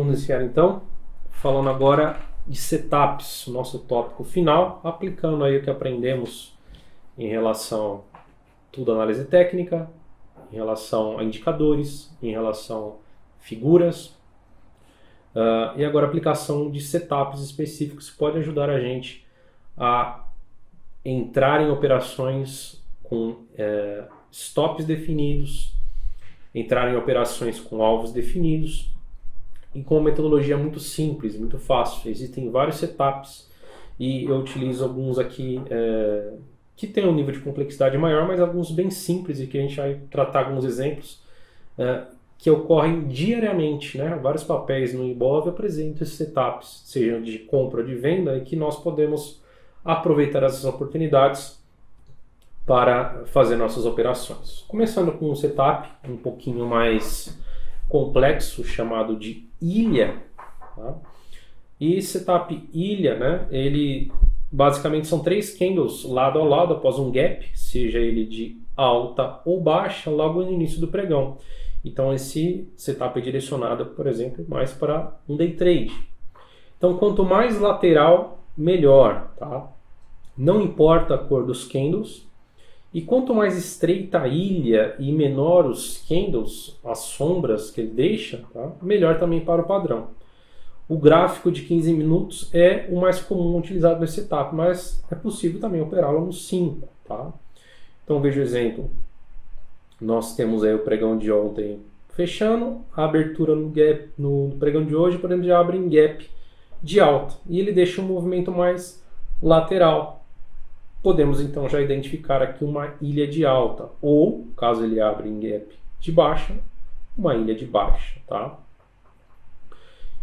Vamos iniciar então, falando agora de setups, o nosso tópico final, aplicando aí o que aprendemos em relação a tudo análise técnica, em relação a indicadores, em relação a figuras, e agora a aplicação de setups específicos que pode ajudar a gente a entrar em operações com stops definidos, entrar em operações com alvos definidos e com uma metodologia muito simples, muito fácil. Existem vários setups e eu utilizo alguns aqui que tem um nível de complexidade maior, mas alguns bem simples e que a gente vai tratar alguns exemplos que ocorrem diariamente, né? Vários papéis no Ibov apresentam esses setups, seja de compra ou de venda, e que nós podemos aproveitar essas oportunidades para fazer nossas operações. Começando com um setup um pouquinho mais complexo, chamado de ilha. Tá? E setup ilha, né, ele basicamente são 3 candles lado a lado após um gap, seja ele de alta ou baixa, logo no início do pregão. Então esse setup é direcionado, por exemplo, mais para um day trade. Então quanto mais lateral, melhor. Tá? Não importa a cor dos candles. E quanto mais estreita a ilha e menor os candles, as sombras que ele deixa, tá? Melhor também para o padrão. O gráfico de 15 minutos é o mais comum utilizado nesse setup, mas é possível também operá-lo no 5. Tá? Então veja o exemplo. Nós temos aí o pregão de ontem fechando, a abertura no gap no pregão de hoje, por exemplo, já abre em gap de alta. E ele deixa um movimento mais lateral. Podemos então já identificar aqui uma ilha de alta, ou, caso ele abra em gap de baixa, uma ilha de baixa. Tá?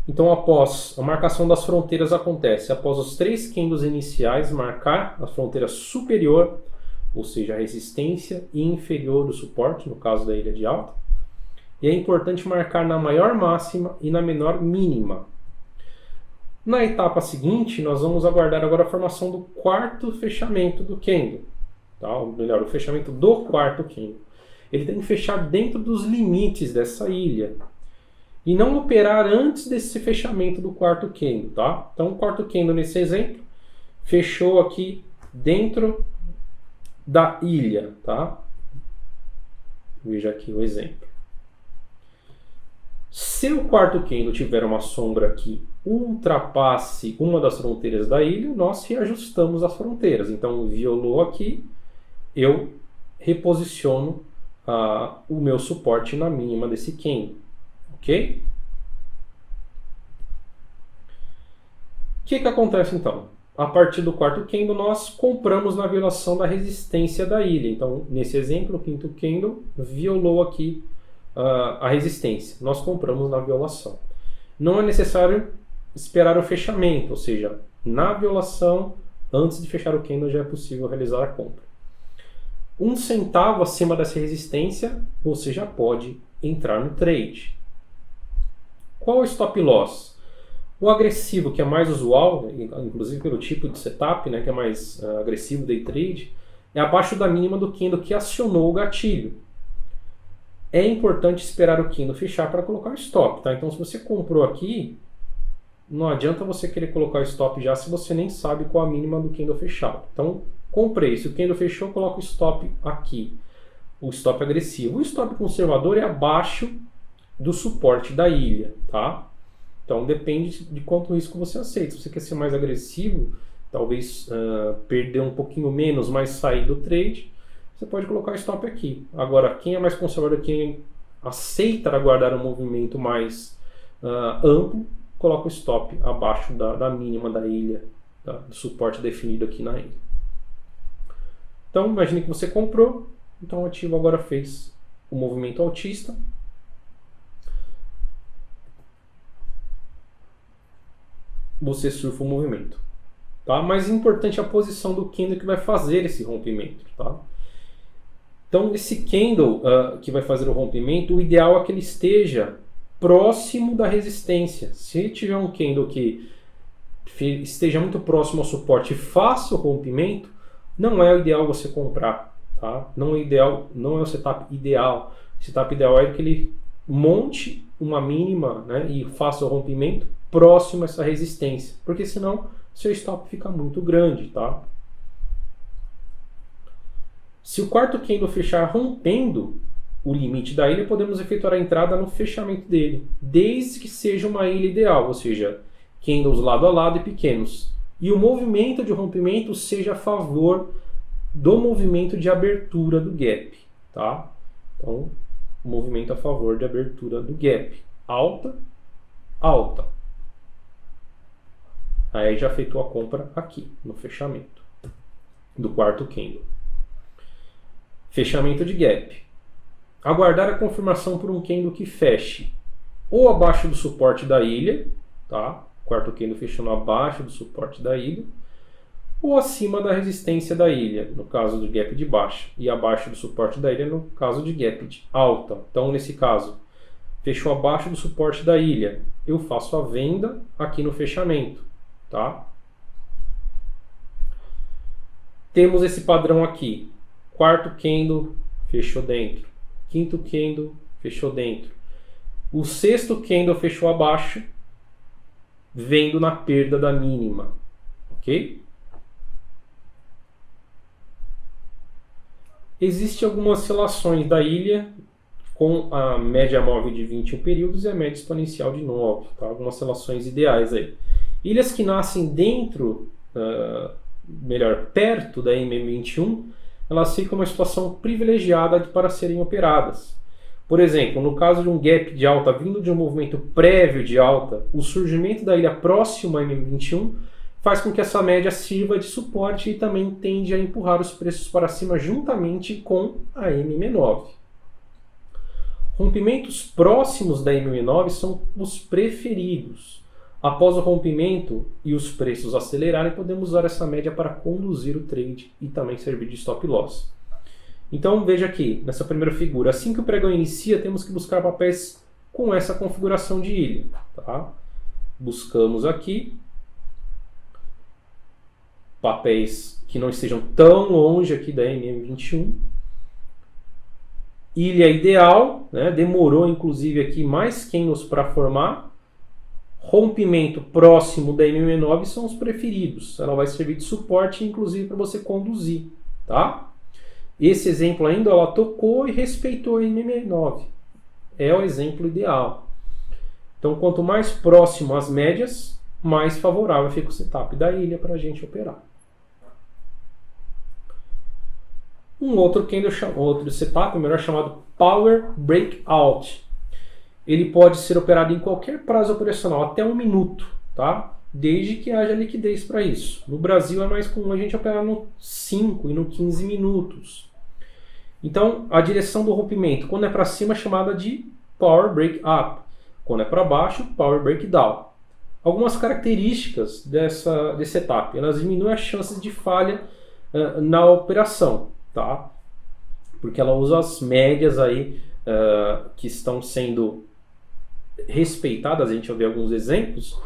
Então, após a marcação das fronteiras acontece após os 3 candles iniciais marcar a fronteira superior, ou seja, a resistência, e inferior do suporte, no caso da ilha de alta. E é importante marcar na maior máxima e na menor mínima. Na etapa seguinte, nós vamos aguardar agora a formação do quarto fechamento do candle. Tá? Ou melhor, o fechamento do quarto candle. Ele tem que fechar dentro dos limites dessa ilha. E não operar antes desse fechamento do quarto candle. Tá? Então, o quarto candle, nesse exemplo, fechou aqui dentro da ilha. Tá? Veja aqui o exemplo. Se o quarto candle tiver uma sombra que ultrapasse uma das fronteiras da ilha, nós reajustamos as fronteiras. Então, violou aqui, eu reposiciono o meu suporte na mínima desse candle. Ok? O que acontece então? A partir do quarto candle, nós compramos na violação da resistência da ilha. Então, nesse exemplo, o quinto candle violou aqui a resistência. Nós compramos na violação. Não é necessário esperar o fechamento, ou seja, na violação, antes de fechar o candle, já é possível realizar a compra. 1 centavo acima dessa resistência, você já pode entrar no trade. Qual é o stop loss? O agressivo, que é mais usual, inclusive pelo tipo de setup, né, que é mais agressivo day trade, é abaixo da mínima do candle que acionou o gatilho. É importante esperar o candle fechar para colocar o stop. Tá? Então, se você comprou aqui, não adianta você querer colocar o stop já se você nem sabe qual a mínima do candle fechado. Então, comprei. Se o candle fechou, coloca o stop aqui. O stop agressivo. O stop conservador é abaixo do suporte da ilha. Tá? Então, depende de quanto risco você aceita. Se você quer ser mais agressivo, talvez perder um pouquinho menos, mas sair do trade, você pode colocar o stop aqui. Agora, quem é mais conservador, quem aceita aguardar um movimento mais amplo, coloca o stop abaixo da mínima da ilha, do suporte definido aqui na ilha. Então, imagine que você comprou, então o ativo agora fez o movimento altista. Você surfa o movimento. Tá? Mas é importante a posição do candle que vai fazer esse rompimento. Tá? Então, esse candle que vai fazer o rompimento, o ideal é que ele esteja próximo da resistência. Se tiver um candle que esteja muito próximo ao suporte e faça o rompimento, não é o ideal você comprar. Tá? Não é o setup ideal. O setup ideal é que ele monte uma mínima, né, e faça o rompimento próximo a essa resistência, porque senão seu stop fica muito grande, tá? Se o quarto candle fechar rompendo o limite da ilha, podemos efetuar a entrada no fechamento dele, desde que seja uma ilha ideal, ou seja, candles lado a lado e pequenos. E o movimento de rompimento seja a favor do movimento de abertura do gap, tá? Então, movimento a favor de abertura do gap. Alta, alta. Aí já efetuou a compra aqui, no fechamento do quarto candle. Fechamento de gap. Aguardar a confirmação por um candle que feche ou abaixo do suporte da ilha, tá? Quarto candle fechando abaixo do suporte da ilha, ou acima da resistência da ilha, no caso do gap de baixa, e abaixo do suporte da ilha, no caso de gap de alta. Então, nesse caso, fechou abaixo do suporte da ilha, eu faço a venda aqui no fechamento, tá? Temos esse padrão aqui. Quarto candle fechou dentro. Quinto candle fechou dentro. O sexto candle fechou abaixo, vendo na perda da mínima, ok? Existem algumas oscilações da ilha com a média móvel de 21 períodos e a média exponencial de 9, tá? Algumas oscilações ideais aí. Ilhas que nascem dentro, perto da MM21, elas ficam uma situação privilegiada para serem operadas. Por exemplo, no caso de um gap de alta vindo de um movimento prévio de alta, o surgimento da ilha próxima à MM21 faz com que essa média sirva de suporte e também tende a empurrar os preços para cima juntamente com a MM9. Rompimentos próximos da MM9 são os preferidos. Após o rompimento e os preços acelerarem, podemos usar essa média para conduzir o trade e também servir de stop loss. Então veja aqui, nessa primeira figura, assim que o pregão inicia, temos que buscar papéis com essa configuração de ilha. Tá? Buscamos aqui papéis que não estejam tão longe aqui da MM21. Ilha ideal, né? Demorou inclusive aqui mais candles para formar. Rompimento próximo da MM9 são os preferidos. Ela vai servir de suporte, inclusive, para você conduzir. Tá? Esse exemplo ainda ela tocou e respeitou a MM9. É o exemplo ideal. Então, quanto mais próximo às médias, mais favorável fica o setup da ilha para a gente operar. Um outro setup, melhor chamado Power Breakout. Ele pode ser operado em qualquer prazo operacional, até 1 minuto, tá? Desde que haja liquidez para isso. No Brasil é mais comum a gente operar no 5 e no 15 minutos. Então, a direção do rompimento, quando é para cima, é chamada de Power Break Up. Quando é para baixo, Power Break Down. Algumas características desse setup, elas diminuem as chances de falha na operação, tá? Porque ela usa as médias aí que estão sendo respeitadas, a gente vai ver alguns exemplos,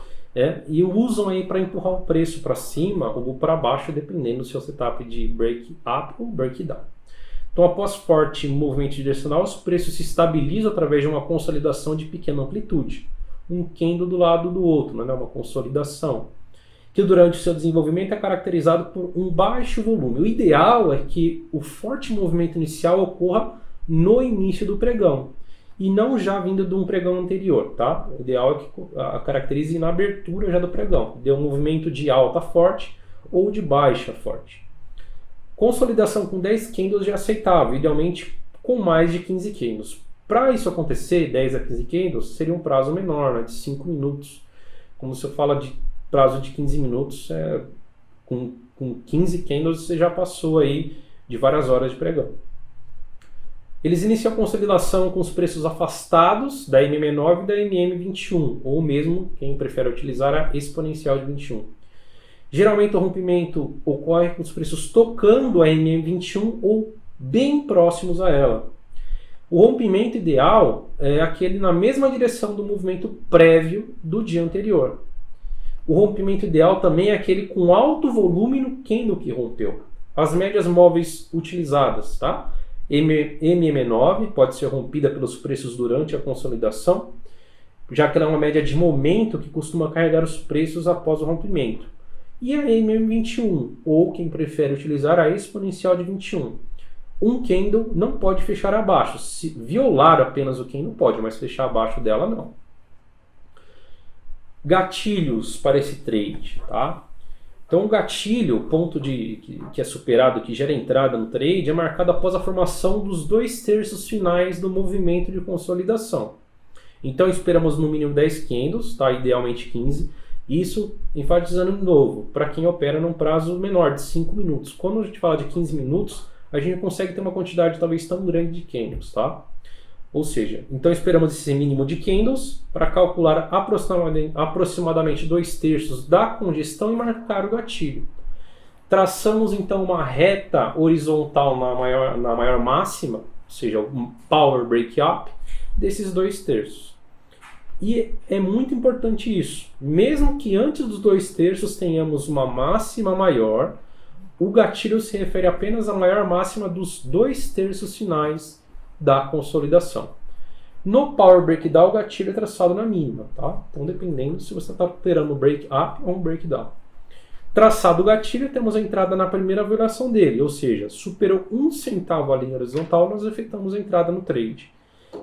e usam aí para empurrar o preço para cima ou para baixo, dependendo do seu setup de break up ou break down. Então, após forte movimento direcional, os preços se estabilizam através de uma consolidação de pequena amplitude, um candle do lado do outro, né? Uma consolidação, que durante o seu desenvolvimento é caracterizado por um baixo volume. O ideal é que o forte movimento inicial ocorra no início do pregão e não já vindo de um pregão anterior, tá? O ideal é que a caracterize na abertura já do pregão, dê um movimento de alta forte ou de baixa forte. Consolidação com 10 candles já é aceitável, idealmente com mais de 15 candles. Para isso acontecer, 10 a 15 candles seria um prazo menor, né, de 5 minutos. Como se eu falo de prazo de 15 minutos, com 15 candles você já passou aí de várias horas de pregão. Eles iniciam a consolidação com os preços afastados da MM9 e da MM21, ou mesmo, quem prefere utilizar, a exponencial de 21. Geralmente o rompimento ocorre com os preços tocando a MM21 ou bem próximos a ela. O rompimento ideal é aquele na mesma direção do movimento prévio do dia anterior. O rompimento ideal também é aquele com alto volume no candle que rompeu. As médias móveis utilizadas, tá? MM9 pode ser rompida pelos preços durante a consolidação já que ela é uma média de momento que costuma carregar os preços após o rompimento. E a MM21, ou quem prefere utilizar a exponencial de 21. Um candle não pode fechar abaixo. Se violar apenas o candle pode, mas fechar abaixo dela não. Gatilhos para esse trade, tá? Então o gatilho, o ponto que é superado, que gera entrada no trade, é marcado após a formação dos 2/3 finais do movimento de consolidação. Então esperamos no mínimo 10 candles, tá? Idealmente 15. Isso enfatizando de novo, para quem opera num prazo menor, de 5 minutos. Quando a gente fala de 15 minutos, a gente consegue ter uma quantidade talvez tão grande de candles, tá? Ou seja, então esperamos esse mínimo de candles para calcular aproximadamente 2/3 da congestão e marcar o gatilho. Traçamos então uma reta horizontal na maior máxima, ou seja, um power break-up desses 2/3. E é muito importante isso. Mesmo que antes dos 2/3 tenhamos uma máxima maior, o gatilho se refere apenas à maior máxima dos 2/3 finais da consolidação. No Power Breakdown, o gatilho é traçado na mínima, tá? Então, dependendo se você está operando um break up ou um breakdown. Traçado o gatilho, temos a entrada na primeira violação dele, ou seja, superou 1 centavo a linha horizontal, nós efetuamos a entrada no trade.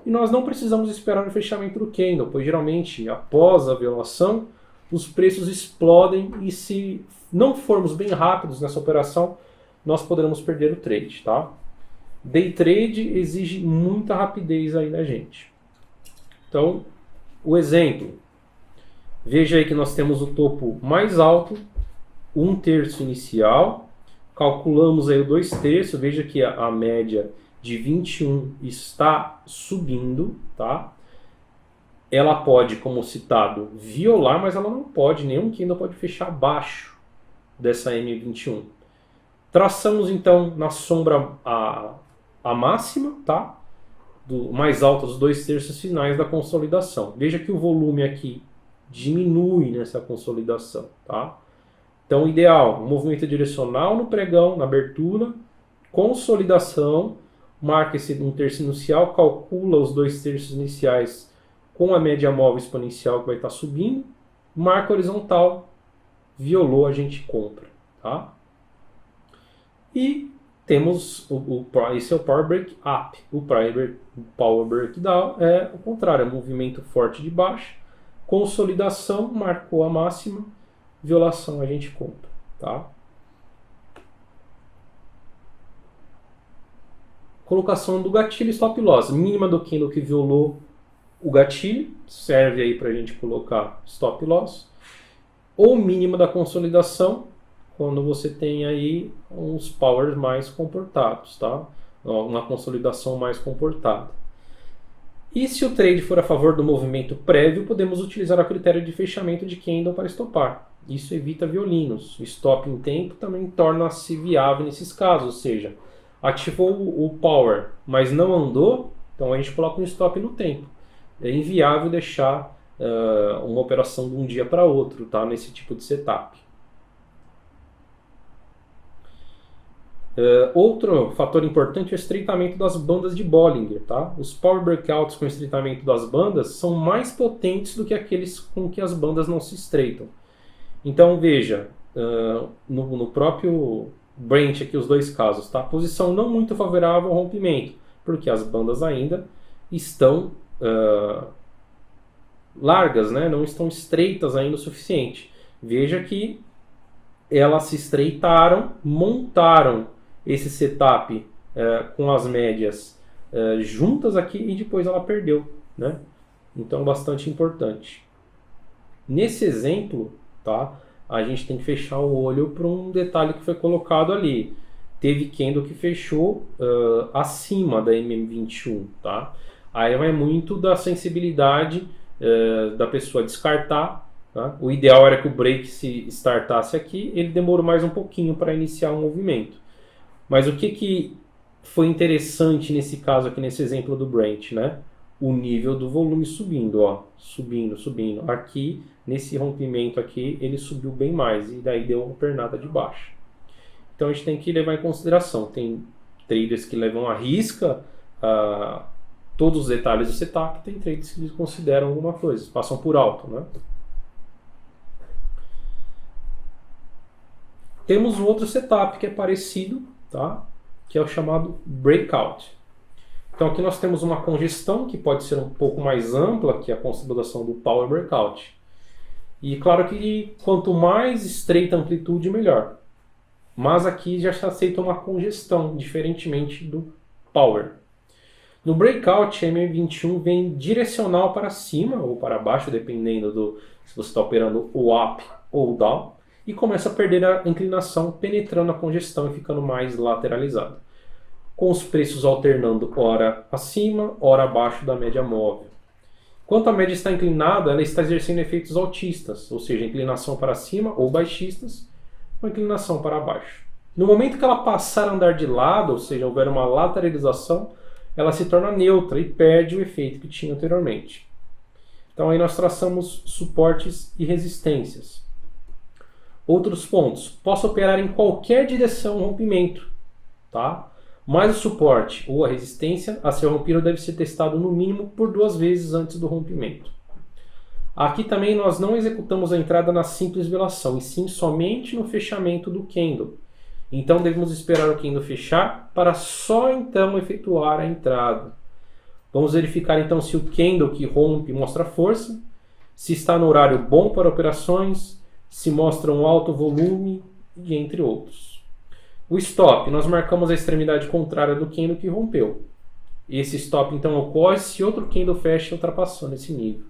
E nós não precisamos esperar o fechamento do candle, pois geralmente, após a violação, os preços explodem e se não formos bem rápidos nessa operação, nós poderemos perder o trade, tá? Day trade exige muita rapidez aí da gente. Então, o exemplo. Veja aí que nós temos o topo mais alto, 1/3 inicial. Calculamos aí o 2/3. Veja que a média de 21 está subindo, tá? Ela pode, como citado, violar, mas ela não pode, nenhum candle pode fechar abaixo dessa M21. Traçamos então na sombra a máxima, tá? Do mais alto dos 2/3 finais da consolidação. Veja que o volume aqui diminui nessa consolidação, tá? Então, o ideal, um movimento direcional no pregão, na abertura, consolidação, marca esse 1/3 inicial, calcula os 2/3 iniciais com a média móvel exponencial que vai estar subindo, marca horizontal, violou, a gente compra, tá? E temos esse é o Power Break Up. O Power Breakdown é o contrário, é um movimento forte de baixa, consolidação, marcou a máxima, violação a gente compra, tá? Colocação do gatilho stop loss, mínima do candle que violou o gatilho, serve aí para a gente colocar stop loss, ou mínima da consolidação, quando você tem aí uns powers mais comportados, tá? Uma consolidação mais comportada. E se o trade for a favor do movimento prévio, podemos utilizar o critério de fechamento de candle para estopar. Isso evita violinos. O stop em tempo também torna-se viável nesses casos, ou seja, ativou o power, mas não andou, então a gente coloca um stop no tempo. É inviável deixar uma operação de um dia para outro, tá? Nesse tipo de setup. Outro fator importante é o estreitamento das bandas de Bollinger, tá? Os power breakouts com estreitamento das bandas são mais potentes do que aqueles com que as bandas não se estreitam. Então veja, no próprio Brent aqui os dois casos, tá? Posição não muito favorável ao rompimento, porque as bandas ainda estão largas, né? Não estão estreitas ainda o suficiente. Veja que elas se estreitaram, montaram esse setup com as médias juntas aqui e depois ela perdeu, né? Então, bastante importante. Nesse exemplo, tá, a gente tem que fechar o olho para um detalhe que foi colocado ali. Teve candle que fechou acima da MM21, tá? Aí vai muito da sensibilidade da pessoa descartar, tá? O ideal era que o break se startasse aqui, ele demorou mais um pouquinho para iniciar o movimento. Mas o que foi interessante nesse caso aqui, nesse exemplo do Brent, né? O nível do volume subindo, ó, subindo. Aqui, nesse rompimento aqui, ele subiu bem mais e daí deu uma pernada de baixa. Então a gente tem que levar em consideração. Tem traders que levam à risca todos os detalhes do setup, tem traders que consideram alguma coisa, passam por alto, né? Temos um outro setup que é parecido, tá? Que é o chamado breakout. Então aqui nós temos uma congestão que pode ser um pouco mais ampla que a configuração do Power Breakout. E claro que quanto mais estreita a amplitude, melhor. Mas aqui já se aceita uma congestão, diferentemente do Power. No Breakout, a M21 vem direcional para cima ou para baixo, dependendo do se você está operando o up ou o down, e começa a perder a inclinação, penetrando a congestão e ficando mais lateralizado, com os preços alternando ora acima, ora abaixo da média móvel. Quando a média está inclinada, ela está exercendo efeitos altistas, ou seja, inclinação para cima, ou baixistas, ou inclinação para baixo. No momento que ela passar a andar de lado, ou seja, houver uma lateralização, ela se torna neutra e perde o efeito que tinha anteriormente. Então aí nós traçamos suportes e resistências. Outros pontos. Posso operar em qualquer direção rompimento, tá? Mas o suporte ou a resistência a ser rompido deve ser testado no mínimo por 2 vezes antes do rompimento. Aqui também nós não executamos a entrada na simples velação, e sim somente no fechamento do candle. Então devemos esperar o candle fechar para só então efetuar a entrada. Vamos verificar então se o candle que rompe mostra força, se está no horário bom para operações, se mostra um alto volume e entre outros. O stop, nós marcamos a extremidade contrária do candle que rompeu. Esse stop então ocorre se outro candle fecha ultrapassando esse nível.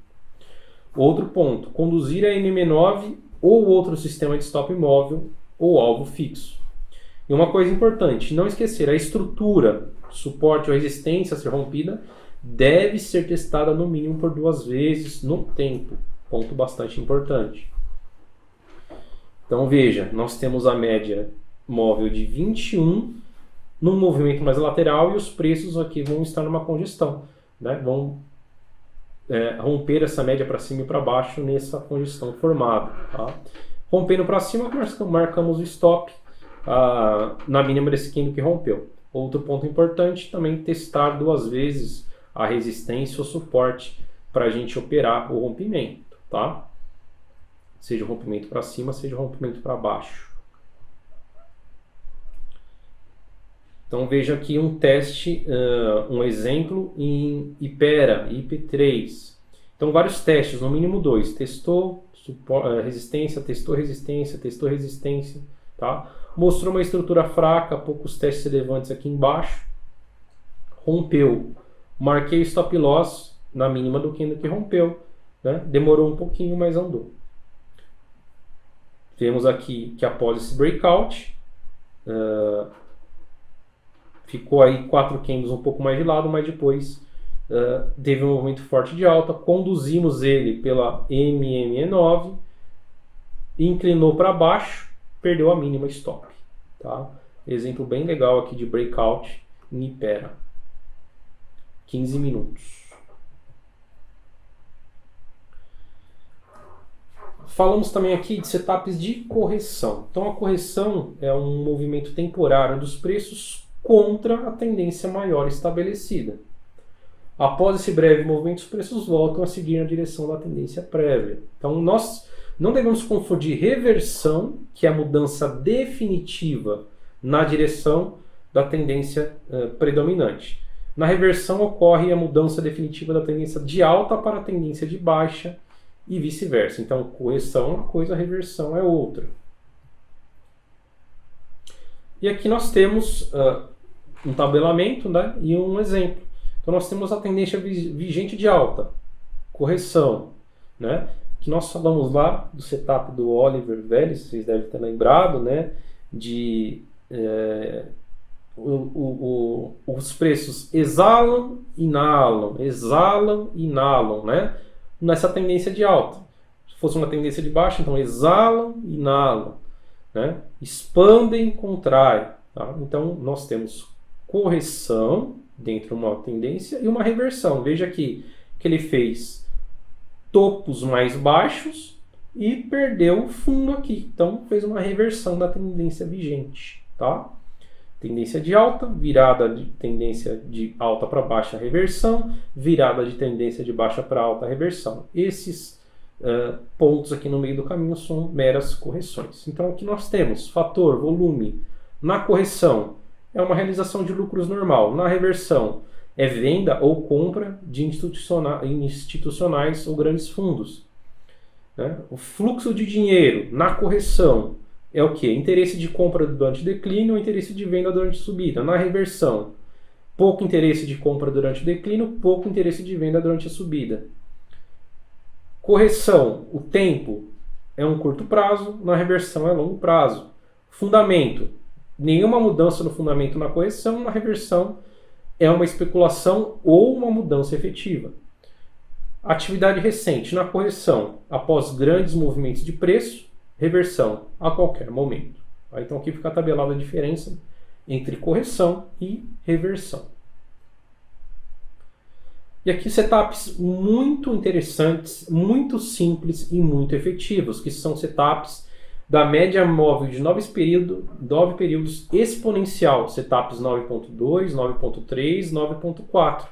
Outro ponto, conduzir a MM9 ou outro sistema de stop móvel ou alvo fixo. E uma coisa importante, não esquecer, a estrutura, suporte ou resistência a ser rompida deve ser testada no mínimo por 2 vezes no tempo. Ponto bastante importante. Então veja, nós temos a média móvel de 21 num movimento mais lateral e os preços aqui vão estar numa congestão, né? Vão romper essa média para cima e para baixo nessa congestão formada. Tá? Rompendo para cima, marcamos o stop na mínima desse candle que rompeu. Outro ponto importante, também testar 2 vezes a resistência ou suporte para a gente operar o rompimento, tá? Seja o rompimento para cima, seja o rompimento para baixo. Então veja aqui um teste, um exemplo em Ipera, IP3. Então vários testes, no mínimo 2. Testou resistência, testou resistência, testou resistência. Tá? Mostrou uma estrutura fraca, poucos testes relevantes aqui embaixo. Rompeu. Marquei o stop loss na mínima do candle que rompeu. Né? Demorou um pouquinho, mas andou. Vemos aqui que após esse breakout, ficou aí 4 candles um pouco mais de lado, mas depois teve um movimento forte de alta, conduzimos ele pela MME9, inclinou para baixo, perdeu a mínima stop. Tá? Exemplo bem legal aqui de breakout em Ipera. 15 minutos. Falamos também aqui de setups de correção. Então a correção é um movimento temporário dos preços contra a tendência maior estabelecida. Após esse breve movimento, os preços voltam a seguir na direção da tendência prévia. Então nós não devemos confundir reversão, que é a mudança definitiva na direção da tendência predominante. Na reversão ocorre a mudança definitiva da tendência de alta para a tendência de baixa e vice-versa. Então correção é uma coisa, reversão é outra. E aqui nós temos um tabelamento, né, e um exemplo. Então nós temos a tendência vigente de alta, correção, né, que nós falamos lá do setup do Oliver Vélez, vocês devem ter lembrado, né, de os preços exalam, inalam, né, nessa tendência de alta. Se fosse uma tendência de baixa, então exalam, inalam, né, expandem, contraem. Tá? Então nós temos correção dentro de uma tendência e uma reversão. Veja aqui que ele fez topos mais baixos e perdeu o fundo aqui. Então fez uma reversão da tendência vigente. Tá? tendência de alta, virada de tendência de alta para baixa, reversão, virada de tendência de baixa para alta, reversão. Esses pontos aqui no meio do caminho são meras correções. Então aqui nós temos fator, volume. Na correção é uma realização de lucros normal. Na reversão é venda ou compra de institucionais ou grandes fundos. Né? O fluxo de dinheiro na correção é o que? Interesse de compra durante declínio ou interesse de venda durante subida. Na reversão, pouco interesse de compra durante o declínio, pouco interesse de venda durante a subida. Correção, o tempo é um curto prazo, na reversão é longo prazo. Fundamento, nenhuma mudança no fundamento na correção, na reversão é uma especulação ou uma mudança efetiva. Atividade recente na correção, após grandes movimentos de preço, reversão a qualquer momento. Então aqui fica tabelada a diferença entre correção e reversão. E aqui setups muito interessantes, muito simples e muito efetivos, que são setups da média móvel de 9 períodos exponencial, setups 9.2, 9.3, 9.4,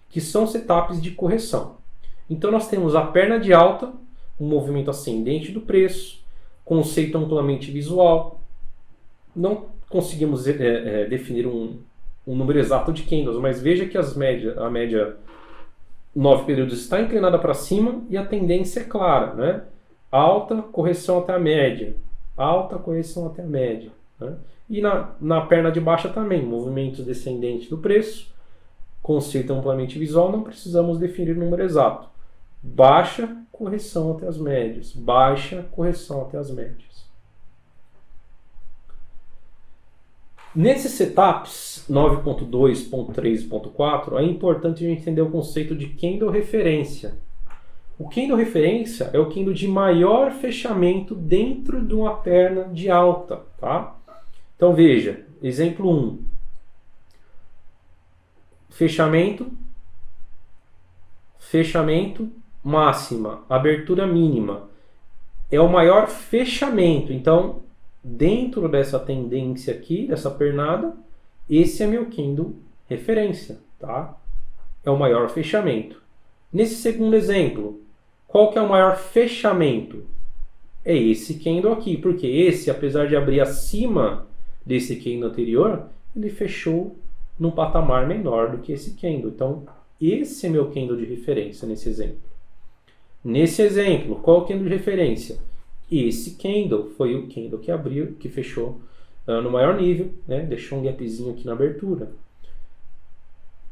que são setups de correção. Então nós temos a perna de alta, um movimento ascendente do preço, conceito amplamente visual. Não conseguimos definir um número exato de candles, mas veja que a média 9 períodos está inclinada para cima e a tendência é clara, né? Alta, correção até a média. Alta, correção até a média. Né? E na perna de baixa também, movimento descendente do preço, conceito amplamente visual, não precisamos definir o número exato. Baixa, correção até as médias. Baixa, correção até as médias. Nesses setups 9.2, 9.3 e 9.4, é importante a gente entender o conceito de candle referência. O candle referência é o candle de maior fechamento dentro de uma perna de alta. Tá? Então veja, exemplo 1. Fechamento, máxima, abertura mínima. É o maior fechamento. Então, dentro dessa tendência aqui, dessa pernada, esse é meu candle referência, tá? É o maior fechamento. Nesse segundo exemplo, qual que é o maior fechamento? É esse candle aqui, porque esse, apesar de abrir acima desse candle anterior, ele fechou num patamar menor do que esse candle. Então, esse é meu candle de referência nesse exemplo. Nesse exemplo, qual é o candle de referência? Esse candle foi o candle que abriu, que fechou no maior nível, né? Deixou um gapzinho aqui na abertura.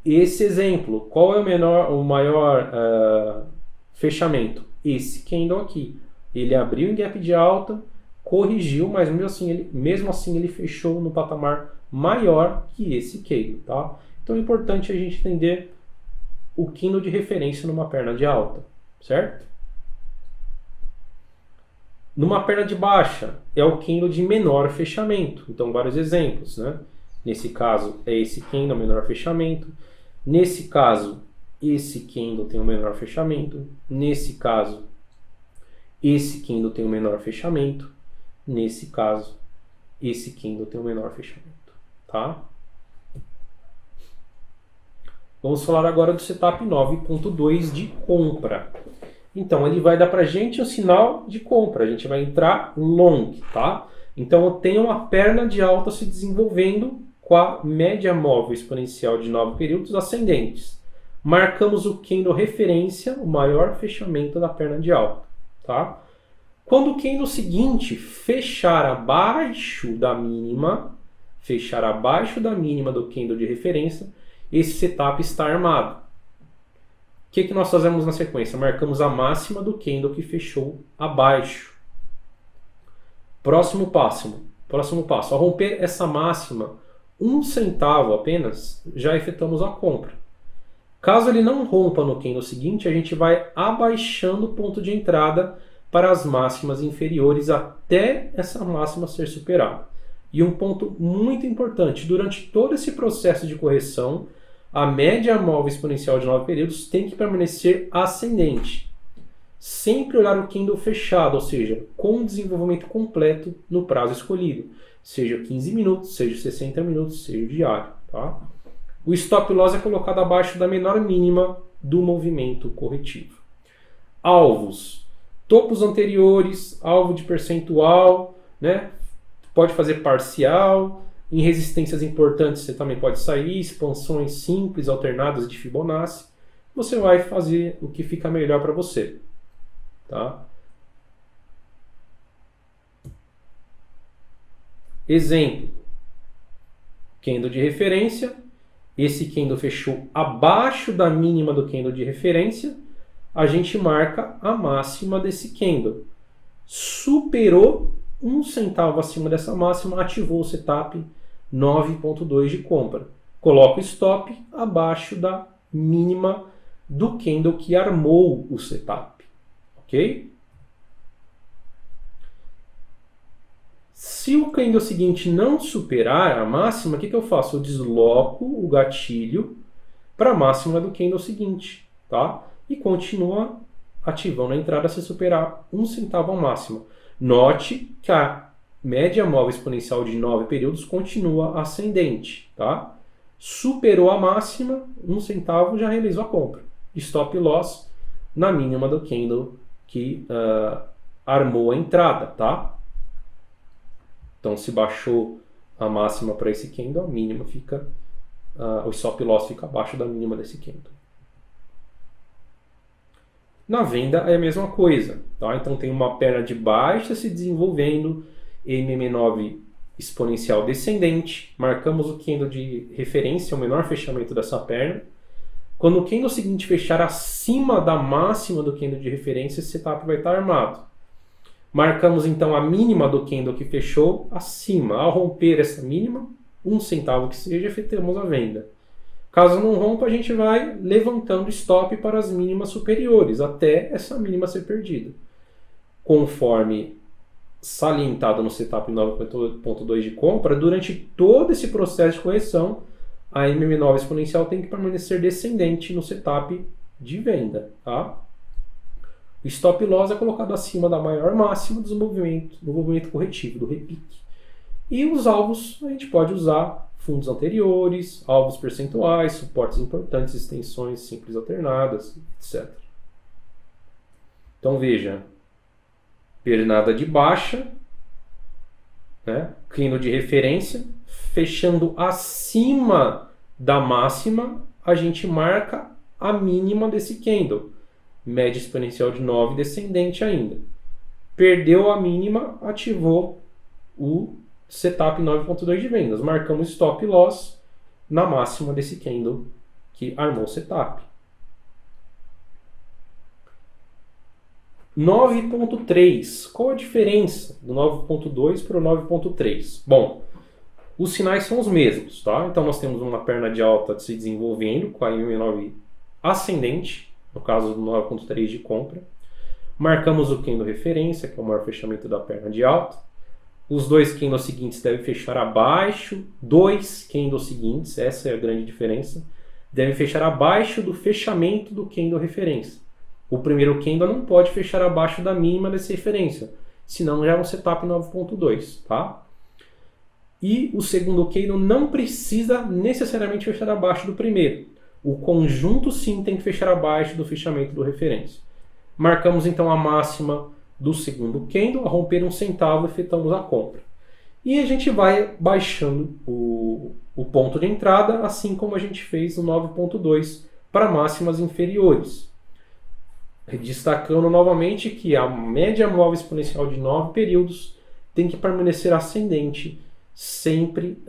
Esse exemplo, qual é o maior fechamento? Esse candle aqui. Ele abriu em gap de alta, corrigiu, mas mesmo assim ele fechou no patamar maior que esse candle. Tá? Então é importante a gente entender o candle de referência numa perna de alta, certo? Numa perna de baixa, é o candle de menor fechamento. Então, vários exemplos, né? Nesse caso, é esse candle, menor fechamento. Nesse caso, esse candle tem o menor fechamento. Nesse caso, esse candle tem o menor fechamento. Nesse caso, esse candle tem o menor fechamento. Tá? Vamos falar agora do setup 9.2 de compra. Então, ele vai dar para a gente um sinal de compra. A gente vai entrar long, tá? Então, eu tenho uma perna de alta se desenvolvendo com a média móvel exponencial de 9 períodos ascendentes. Marcamos o candle referência, o maior fechamento da perna de alta, tá? Quando o candle seguinte fechar abaixo da mínima do candle de referência, esse setup está armado. O que nós fazemos na sequência? Marcamos a máxima do candle que fechou abaixo. Próximo passo. Ao romper essa máxima, 1 centavo apenas, já efetuamos a compra. Caso ele não rompa no candle seguinte, a gente vai abaixando o ponto de entrada para as máximas inferiores até essa máxima ser superada. E um ponto muito importante, durante todo esse processo de correção, a média móvel exponencial de 9 períodos tem que permanecer ascendente. Sempre olhar o candle fechado, ou seja, com desenvolvimento completo no prazo escolhido. seja 15 minutos, seja 60 minutos, seja diário. Tá? O stop loss é colocado abaixo da menor mínima do movimento corretivo. Alvos: topos anteriores, alvo de percentual, né? Pode fazer parcial. Em resistências importantes você também pode sair, expansões simples, alternadas de Fibonacci. Você vai fazer o que fica melhor para você. Tá? Exemplo: candle de referência. Esse candle fechou abaixo da mínima do candle de referência. A gente marca a máxima desse candle. Superou 1 centavo acima dessa máxima, ativou o setup 9.2 de compra. Coloca o stop abaixo da mínima do candle que armou o setup. Ok? Se o candle seguinte não superar a máxima, o que eu faço? Eu desloco o gatilho para a máxima do candle seguinte, tá? E continua ativando a entrada se superar 1 centavo a máxima. Note que a média móvel exponencial de 9 períodos continua ascendente, tá? Superou a máxima, 1 centavo, já realizou a compra. Stop loss na mínima do candle que armou a entrada, tá? Então, se baixou a máxima para esse candle, a mínima fica, o stop loss fica abaixo da mínima desse candle. Na venda é a mesma coisa, tá? Então tem uma perna de baixa se desenvolvendo, MM9 exponencial descendente, marcamos o candle de referência, o menor fechamento dessa perna. Quando o candle seguinte fechar acima da máxima do candle de referência, esse setup vai estar armado. Marcamos então a mínima do candle que fechou acima. Ao romper essa mínima, 1 centavo que seja, efetuamos a venda. Caso não rompa, a gente vai levantando stop para as mínimas superiores, até essa mínima ser perdida. Conforme salientado no setup 9.2 de compra, durante todo esse processo de correção, a MM9 exponencial tem que permanecer descendente no setup de venda. Tá? O stop loss é colocado acima da maior máxima do movimento corretivo, do repique. E os alvos a gente pode usar fundos anteriores, alvos percentuais, suportes importantes, extensões simples alternadas, etc. Então veja, pernada de baixa, né? Candle de referência, fechando acima da máxima, a gente marca a mínima desse candle. Média exponencial de 9 descendente ainda. Perdeu a mínima, ativou o setup 9.2 de vendas. Marcamos stop loss na máxima desse candle que armou o setup. 9.3. Qual a diferença do 9.2 para o 9.3? Bom, os sinais são os mesmos, tá? Então nós temos uma perna de alta se desenvolvendo com a MM9 ascendente, no caso do 9.3 de compra. Marcamos o candle referência, que é o maior fechamento da perna de alta. Os dois candles seguintes devem fechar abaixo, dois candles seguintes, essa é a grande diferença, devem fechar abaixo do fechamento do candle referência. O primeiro candle não pode fechar abaixo da mínima dessa referência, senão já é um setup 9.2, tá? E o segundo candle não precisa necessariamente fechar abaixo do primeiro. O conjunto sim tem que fechar abaixo do fechamento do referência. Marcamos então a máxima do segundo candle, a romper 1 centavo, efetuamos a compra. E a gente vai baixando o ponto de entrada, assim como a gente fez no 9.2 para máximas inferiores. Destacando novamente que a média móvel exponencial de 9 períodos tem que permanecer ascendente sempre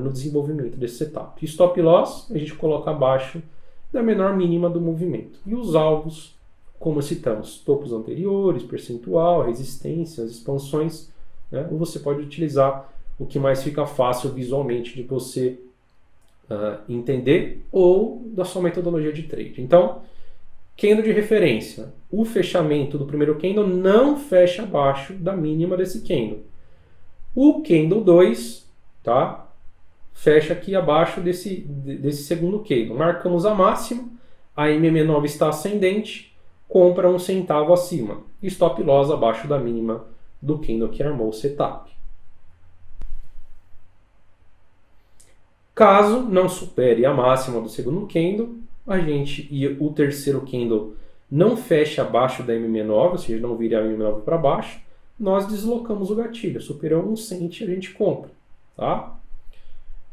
no desenvolvimento desse setup. E stop loss a gente coloca abaixo da menor mínima do movimento. E os alvos, como citamos, topos anteriores, percentual, resistências, expansões, né? Ou você pode utilizar o que mais fica fácil visualmente de você entender, ou da sua metodologia de trade. Então, candle de referência. O fechamento do primeiro candle não fecha abaixo da mínima desse candle. O candle 2, tá? Fecha aqui abaixo desse segundo candle. Marcamos a máxima, a MM9 está ascendente, compra 1 centavo acima. E stop loss abaixo da mínima do candle que armou o setup. Caso não supere a máxima do segundo candle, o terceiro candle não feche abaixo da MM9, ou seja, não vire a MM9 para baixo, nós deslocamos o gatilho. Superou 1 cent, a gente compra. Tá?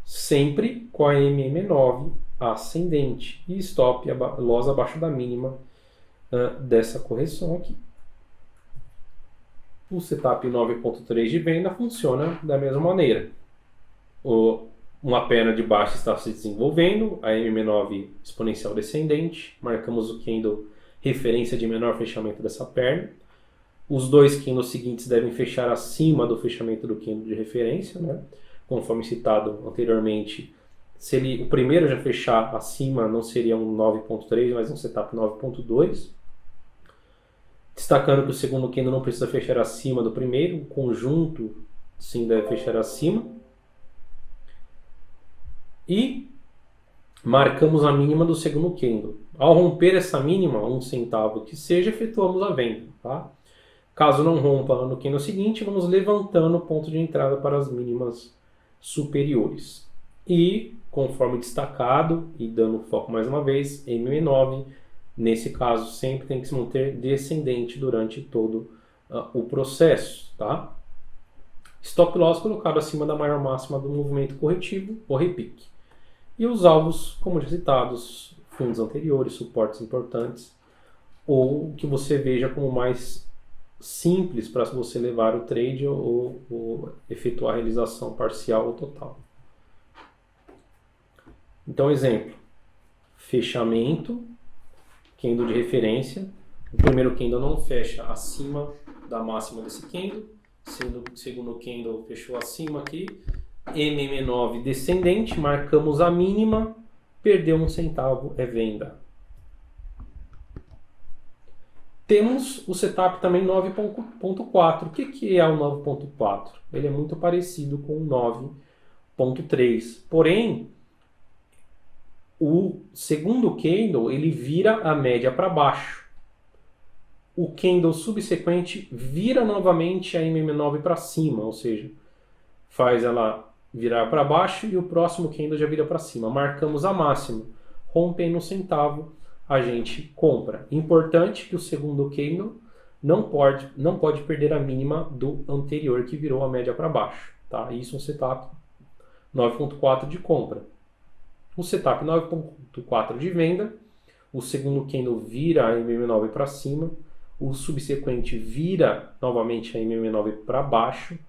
Sempre com a MM9 ascendente e stop loss abaixo da mínima dessa correção aqui. O setup 9.3 de venda funciona da mesma maneira. Uma perna de baixa está se desenvolvendo, a MM9 exponencial descendente, marcamos o candle referência de menor fechamento dessa perna. Os dois candles seguintes devem fechar acima do fechamento do candle de referência, né? Conforme citado anteriormente, se o primeiro já fechar acima, não seria um 9.3, mas um setup 9.2. Destacando que o segundo candle não precisa fechar acima do primeiro, o conjunto sim deve fechar acima. E marcamos a mínima do segundo candle. Ao romper essa mínima, 1 centavo que seja, efetuamos a venda. Tá? Caso não rompa no candle seguinte, vamos levantando o ponto de entrada para as mínimas superiores. E, conforme destacado, e dando foco mais uma vez, MM9, nesse caso, sempre tem que se manter descendente durante todo o processo. Tá? Stop loss colocado acima da maior máxima do movimento corretivo, ou repique. E os alvos, como já citados, fundos anteriores, suportes importantes, ou que você veja como mais simples para você levar o trade ou efetuar a realização parcial ou total. Então, exemplo, fechamento, candle de referência, o primeiro candle não fecha acima da máxima desse candle, sendo o segundo candle fechou acima aqui, MM9 descendente, marcamos a mínima, perdeu 1 centavo, é venda. Temos o setup também 9.4. O que é o 9.4? Ele é muito parecido com o 9.3. Porém, o segundo candle ele vira a média para baixo. O candle subsequente vira novamente a MM9 para cima, ou seja, faz ela virar para baixo e o próximo candle já vira para cima. Marcamos a máxima, rompendo 1 centavo, a gente compra. Importante que o segundo candle não pode perder a mínima do anterior que virou a média para baixo. Tá? Isso é um setup 9.4 de compra. O setup 9.4 de venda, o segundo candle vira a MM9 para cima, o subsequente vira novamente a MM9 para baixo.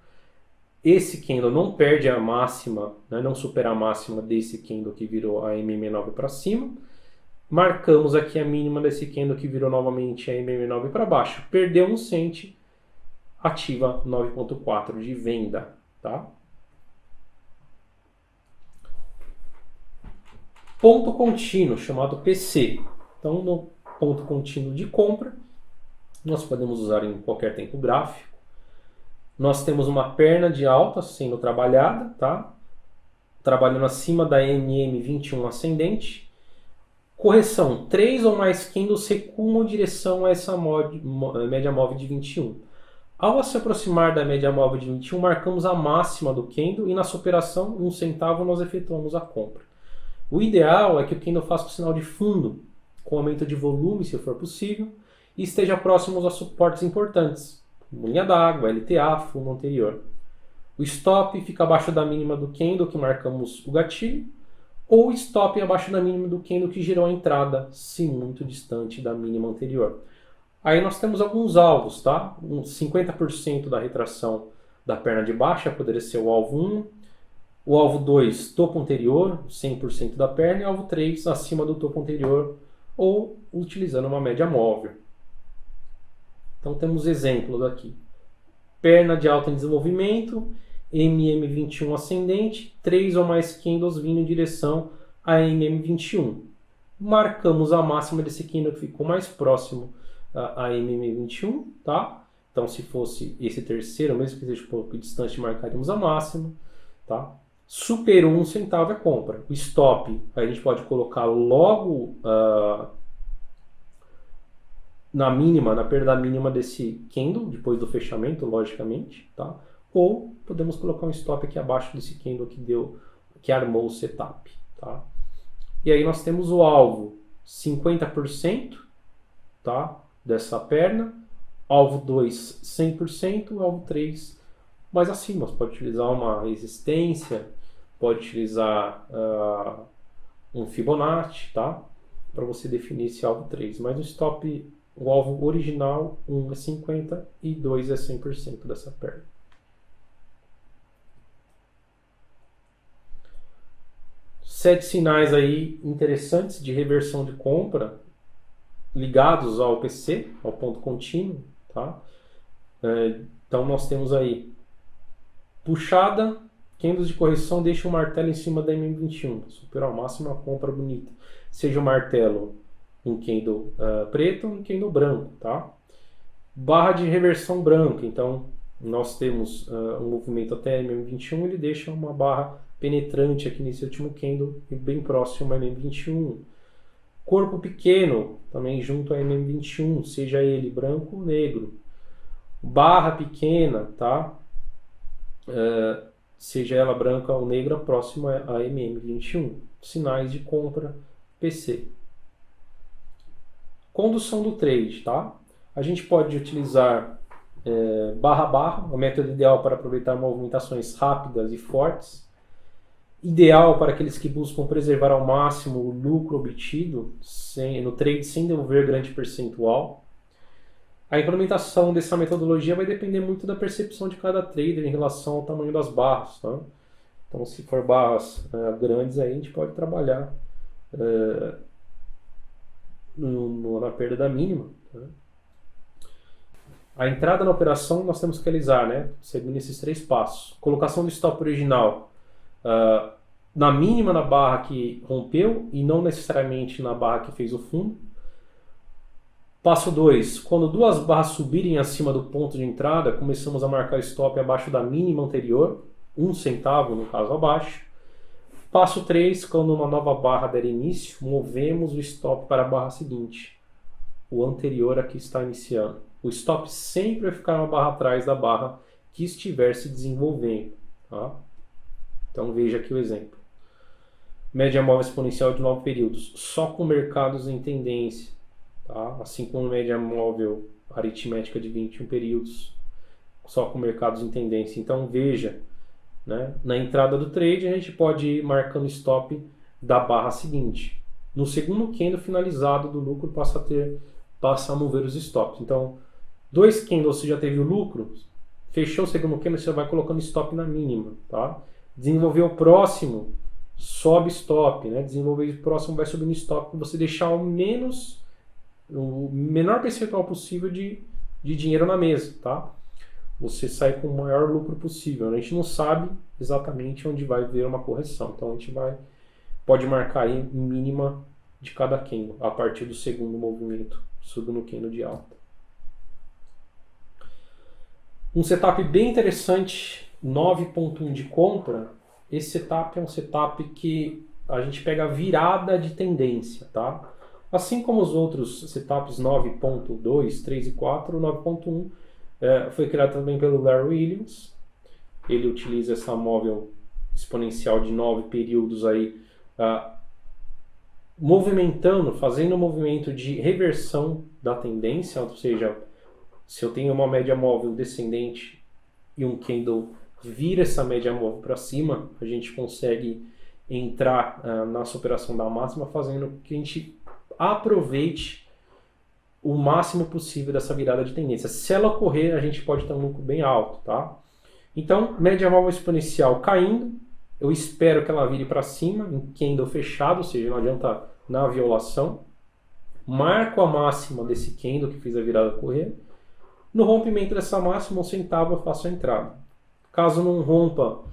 Esse candle não perde a máxima, né, não supera a máxima desse candle que virou a MM9 para cima. Marcamos aqui a mínima desse candle que virou novamente a MM9 para baixo. Perdeu 1 cent, ativa 9.4 de venda. Tá? Ponto contínuo, chamado PC. Então, no ponto contínuo de compra, nós podemos usar em qualquer tempo gráfico. Nós temos uma perna de alta sendo trabalhada, tá? Trabalhando acima da MM21 ascendente. Correção, 3 ou mais candles recuam em direção a essa média móvel de 21. Ao se aproximar da média móvel de 21, marcamos a máxima do candle e na superação, 1 centavo, nós efetuamos a compra. O ideal é que o candle faça o sinal de fundo, com aumento de volume, se for possível, e esteja próximo a suportes importantes, como linha d'água, LTA, fundo anterior. O stop fica abaixo da mínima do candle que marcamos o gatilho, ou stop abaixo da mínima do candle que gerou a entrada, se muito distante da mínima anterior. Aí nós temos alguns alvos, tá? 50% da retração da perna de baixa poderia ser o alvo 1, o alvo 2, topo anterior, 100% da perna, e o alvo 3, acima do topo anterior, ou utilizando uma média móvel. Então temos exemplos aqui. Perna de alta em desenvolvimento, MM21 ascendente, 3 ou mais candles vindo em direção a MM21. Marcamos a máxima desse candle que ficou mais próximo a MM21, tá? Então se fosse esse terceiro, mesmo que esteja um pouco distante, marcaríamos a máxima, tá? Superou 1 centavo é compra. O stop a gente pode colocar logo na mínima, na perda mínima desse candle, depois do fechamento, logicamente, tá? Ou podemos colocar um stop aqui abaixo desse candle que armou o setup. Tá? E aí nós temos o alvo 50%, tá? Dessa perna, alvo 2 100%, alvo 3 mais acima. Você pode utilizar uma resistência, pode utilizar um Fibonacci, tá? Para você definir esse alvo 3. Mas o stop, o alvo original, 1 é 50% e 2 é 100% dessa perna. Sete sinais aí interessantes de reversão de compra ligados ao PC, ao ponto contínuo, tá? Então nós temos aí puxada, candles de correção, deixa o martelo em cima da MM21, supera ao máximo uma compra bonita. Seja o martelo um candle preto ou um candle branco, tá? Barra de reversão branca, então nós temos um movimento até MM21, ele deixa uma barra penetrante aqui nesse último candle e bem próximo a MM21. Corpo pequeno, também junto a MM21, seja ele branco ou negro. Barra pequena, tá? Seja ela branca ou negra, próximo a MM21. Sinais de compra PC. Condução do trade, tá? A gente pode utilizar barra, o método ideal para aproveitar movimentações rápidas e fortes. Ideal para aqueles que buscam preservar ao máximo o lucro obtido no trade sem devolver grande percentual. A implementação dessa metodologia vai depender muito da percepção de cada trader em relação ao tamanho das barras. Tá? Então, se for barras grandes, aí a gente pode trabalhar na perda da mínima. Tá? A entrada na operação nós temos que realizar, né? Seguindo esses 3 passos. Colocação do stop original na mínima na barra que rompeu e não necessariamente na barra que fez o fundo. Passo 2. Quando 2 barras subirem acima do ponto de entrada, começamos a marcar stop abaixo da mínima anterior, 1 centavo no caso abaixo. Passo 3. Quando uma nova barra der início, movemos o stop para a barra seguinte. O anterior aqui está iniciando. O stop sempre vai ficar uma barra atrás da barra que estiver se desenvolvendo. Tá? Então veja aqui o exemplo. Média móvel exponencial de 9 períodos, só com mercados em tendência. Tá? Assim como média móvel aritmética de 21 períodos, só com mercados em tendência. Então veja, né? Na entrada do trade a gente pode ir marcando stop da barra seguinte. No segundo candle finalizado do lucro passa a mover os stops. Então 2 candles você já teve o lucro, fechou o segundo candle, você vai colocando stop na mínima. Tá? Desenvolveu o próximo, sobe stop, né? Desenvolver o próximo vai subindo stop para você deixar o menor percentual possível de dinheiro na mesa, tá? Você sai com o maior lucro possível. A gente não sabe exatamente onde vai haver uma correção, então a gente pode marcar aí mínima de cada candle a partir do segundo movimento, subindo o candle de alta. Um setup bem interessante, 9.1 de compra. Esse setup é um setup que a gente pega a virada de tendência, tá? Assim como os outros setups 9.2, 3 e 4, o 9.1 foi criado também pelo Larry Williams. Ele utiliza essa móvel exponencial de 9 períodos aí, fazendo um movimento de reversão da tendência, ou seja, se eu tenho uma média móvel descendente e um candle vira essa média móvel para cima, a gente consegue entrar na superação da máxima, fazendo com que a gente aproveite o máximo possível dessa virada de tendência. Se ela ocorrer, a gente pode ter um lucro bem alto, tá? Então, média móvel exponencial caindo, eu espero que ela vire para cima, em candle fechado, ou seja, não adianta na violação. Marco a máxima desse candle que fiz a virada ocorrer. No rompimento dessa máxima, 1 centavo eu faço a entrada. Caso não rompa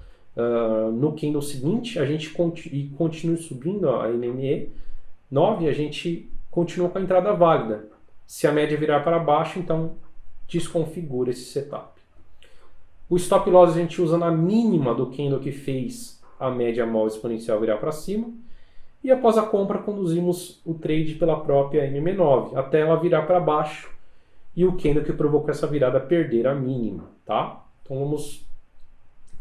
no candle seguinte, a gente continue subindo a NME 9, a gente continua com a entrada válida. Se a média virar para baixo, então desconfigura esse setup. O stop loss a gente usa na mínima do candle que fez a média móvel exponencial virar para cima. E após a compra, conduzimos o trade pela própria MM9, até ela virar para baixo e o candle que provocou essa virada perder a mínima. Tá? Então vamos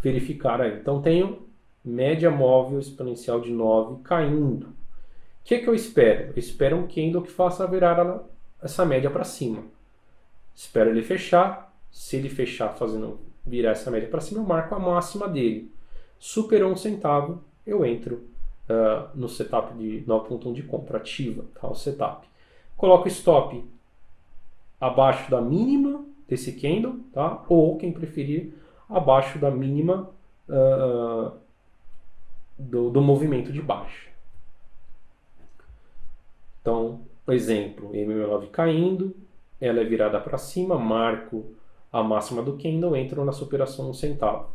verificar aí. Então tenho média móvel exponencial de 9 caindo. O que eu espero? Eu espero um candle que faça virar essa média para cima. Espero ele fechar. Se ele fechar fazendo virar essa média para cima, eu marco a máxima dele. Superou 1 centavo, eu entro no setup de 9.1 de compra ativa, tá? O setup. Coloco stop abaixo da mínima desse candle, tá? Ou, quem preferir, abaixo da mínima do movimento de baixa. Então, exemplo, MM9 caindo, ela é virada para cima, marco a máxima do candle, entro na superação 1 centavo.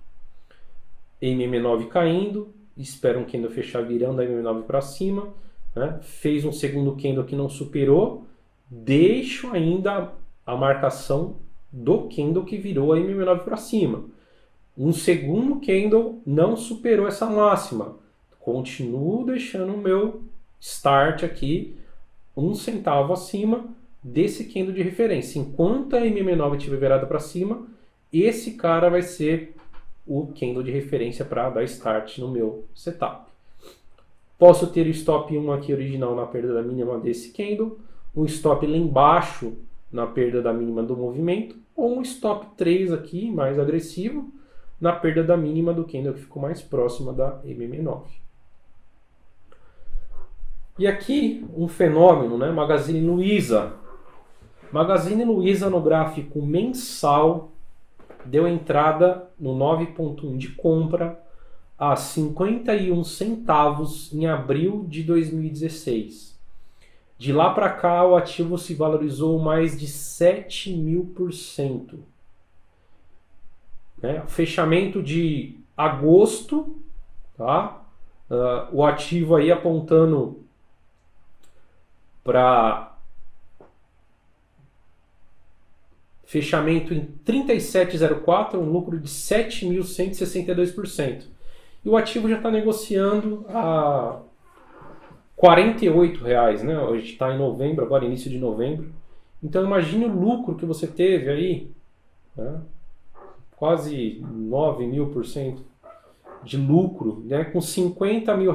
MM9 caindo, espero um candle fechar virando a MM9 para cima, né? Fez um segundo candle que não superou, deixo ainda a marcação do candle que virou a MM9 para cima. Um segundo candle não superou essa máxima, continuo deixando o meu start aqui 1 centavo acima desse candle de referência. Enquanto a MM9 estiver virada para cima, esse cara vai ser o candle de referência para dar start no meu setup. Posso ter o stop 1 aqui original na perda da mínima desse candle, um stop lá embaixo na perda da mínima do movimento, ou um stop 3 aqui, mais agressivo, na perda da mínima do candle que ficou mais próxima da MM9. E aqui um fenômeno, né? Magazine Luiza. Magazine Luiza no gráfico mensal deu entrada no 9.1 de compra a 51 centavos em abril de 2016. De lá para cá o ativo se valorizou mais de 7.000%. Né? Fechamento de agosto, tá? O ativo aí apontando para fechamento em 37,04, um lucro de 7.162%. E o ativo já está negociando a R$48, né? Hoje está em novembro, agora início de novembro. Então imagine o lucro que você teve aí, né? Quase 9.000% de lucro, né? Com R$50 mil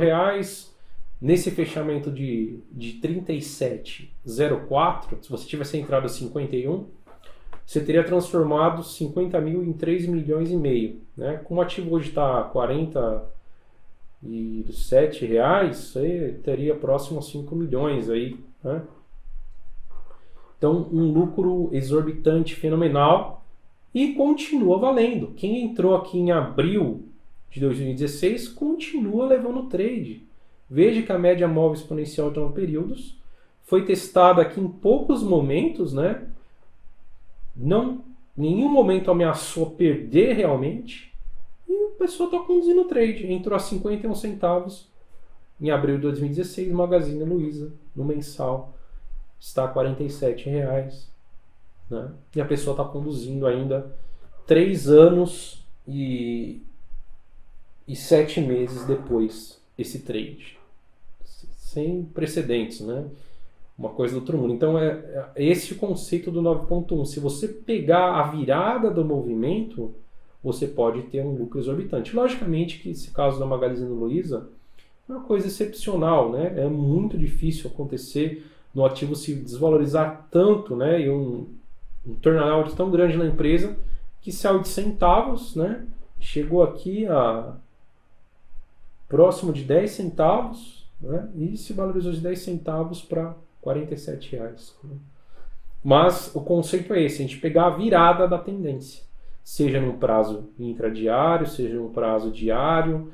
nesse fechamento de 37,04. Se você tivesse entrado a 51, você teria transformado 50 mil em 3,5 milhões, né? Como o ativo hoje está a R$47, você teria próximo a 5 milhões aí, né? Então, um lucro exorbitante, fenomenal, e continua valendo. Quem entrou aqui em abril de 2016 continua levando trade. Veja que a média móvel exponencial de 9 períodos foi testada aqui em poucos momentos, né? Nenhum momento ameaçou perder realmente, e a pessoa está conduzindo o trade. Entrou a 51 centavos em abril de 2016, Magazine Luiza, no mensal, está a R$47, né? E a pessoa está conduzindo ainda 3 anos e 7 meses depois esse trade. Sem precedentes, né? Uma coisa do outro mundo. Então é esse o conceito do 9.1. Se você pegar a virada do movimento, você pode ter um lucro exorbitante. Logicamente que esse caso da Magazine Luiza é uma coisa excepcional, né? É muito difícil acontecer no ativo se desvalorizar tanto, né? E um turnaround tão grande na empresa que saiu de centavos, né? Chegou aqui a próximo de 10 centavos, né? E se valorizou de 10 centavos para R$47. Mas o conceito é esse, a gente pegar a virada da tendência, seja no prazo intradiário, seja no prazo diário,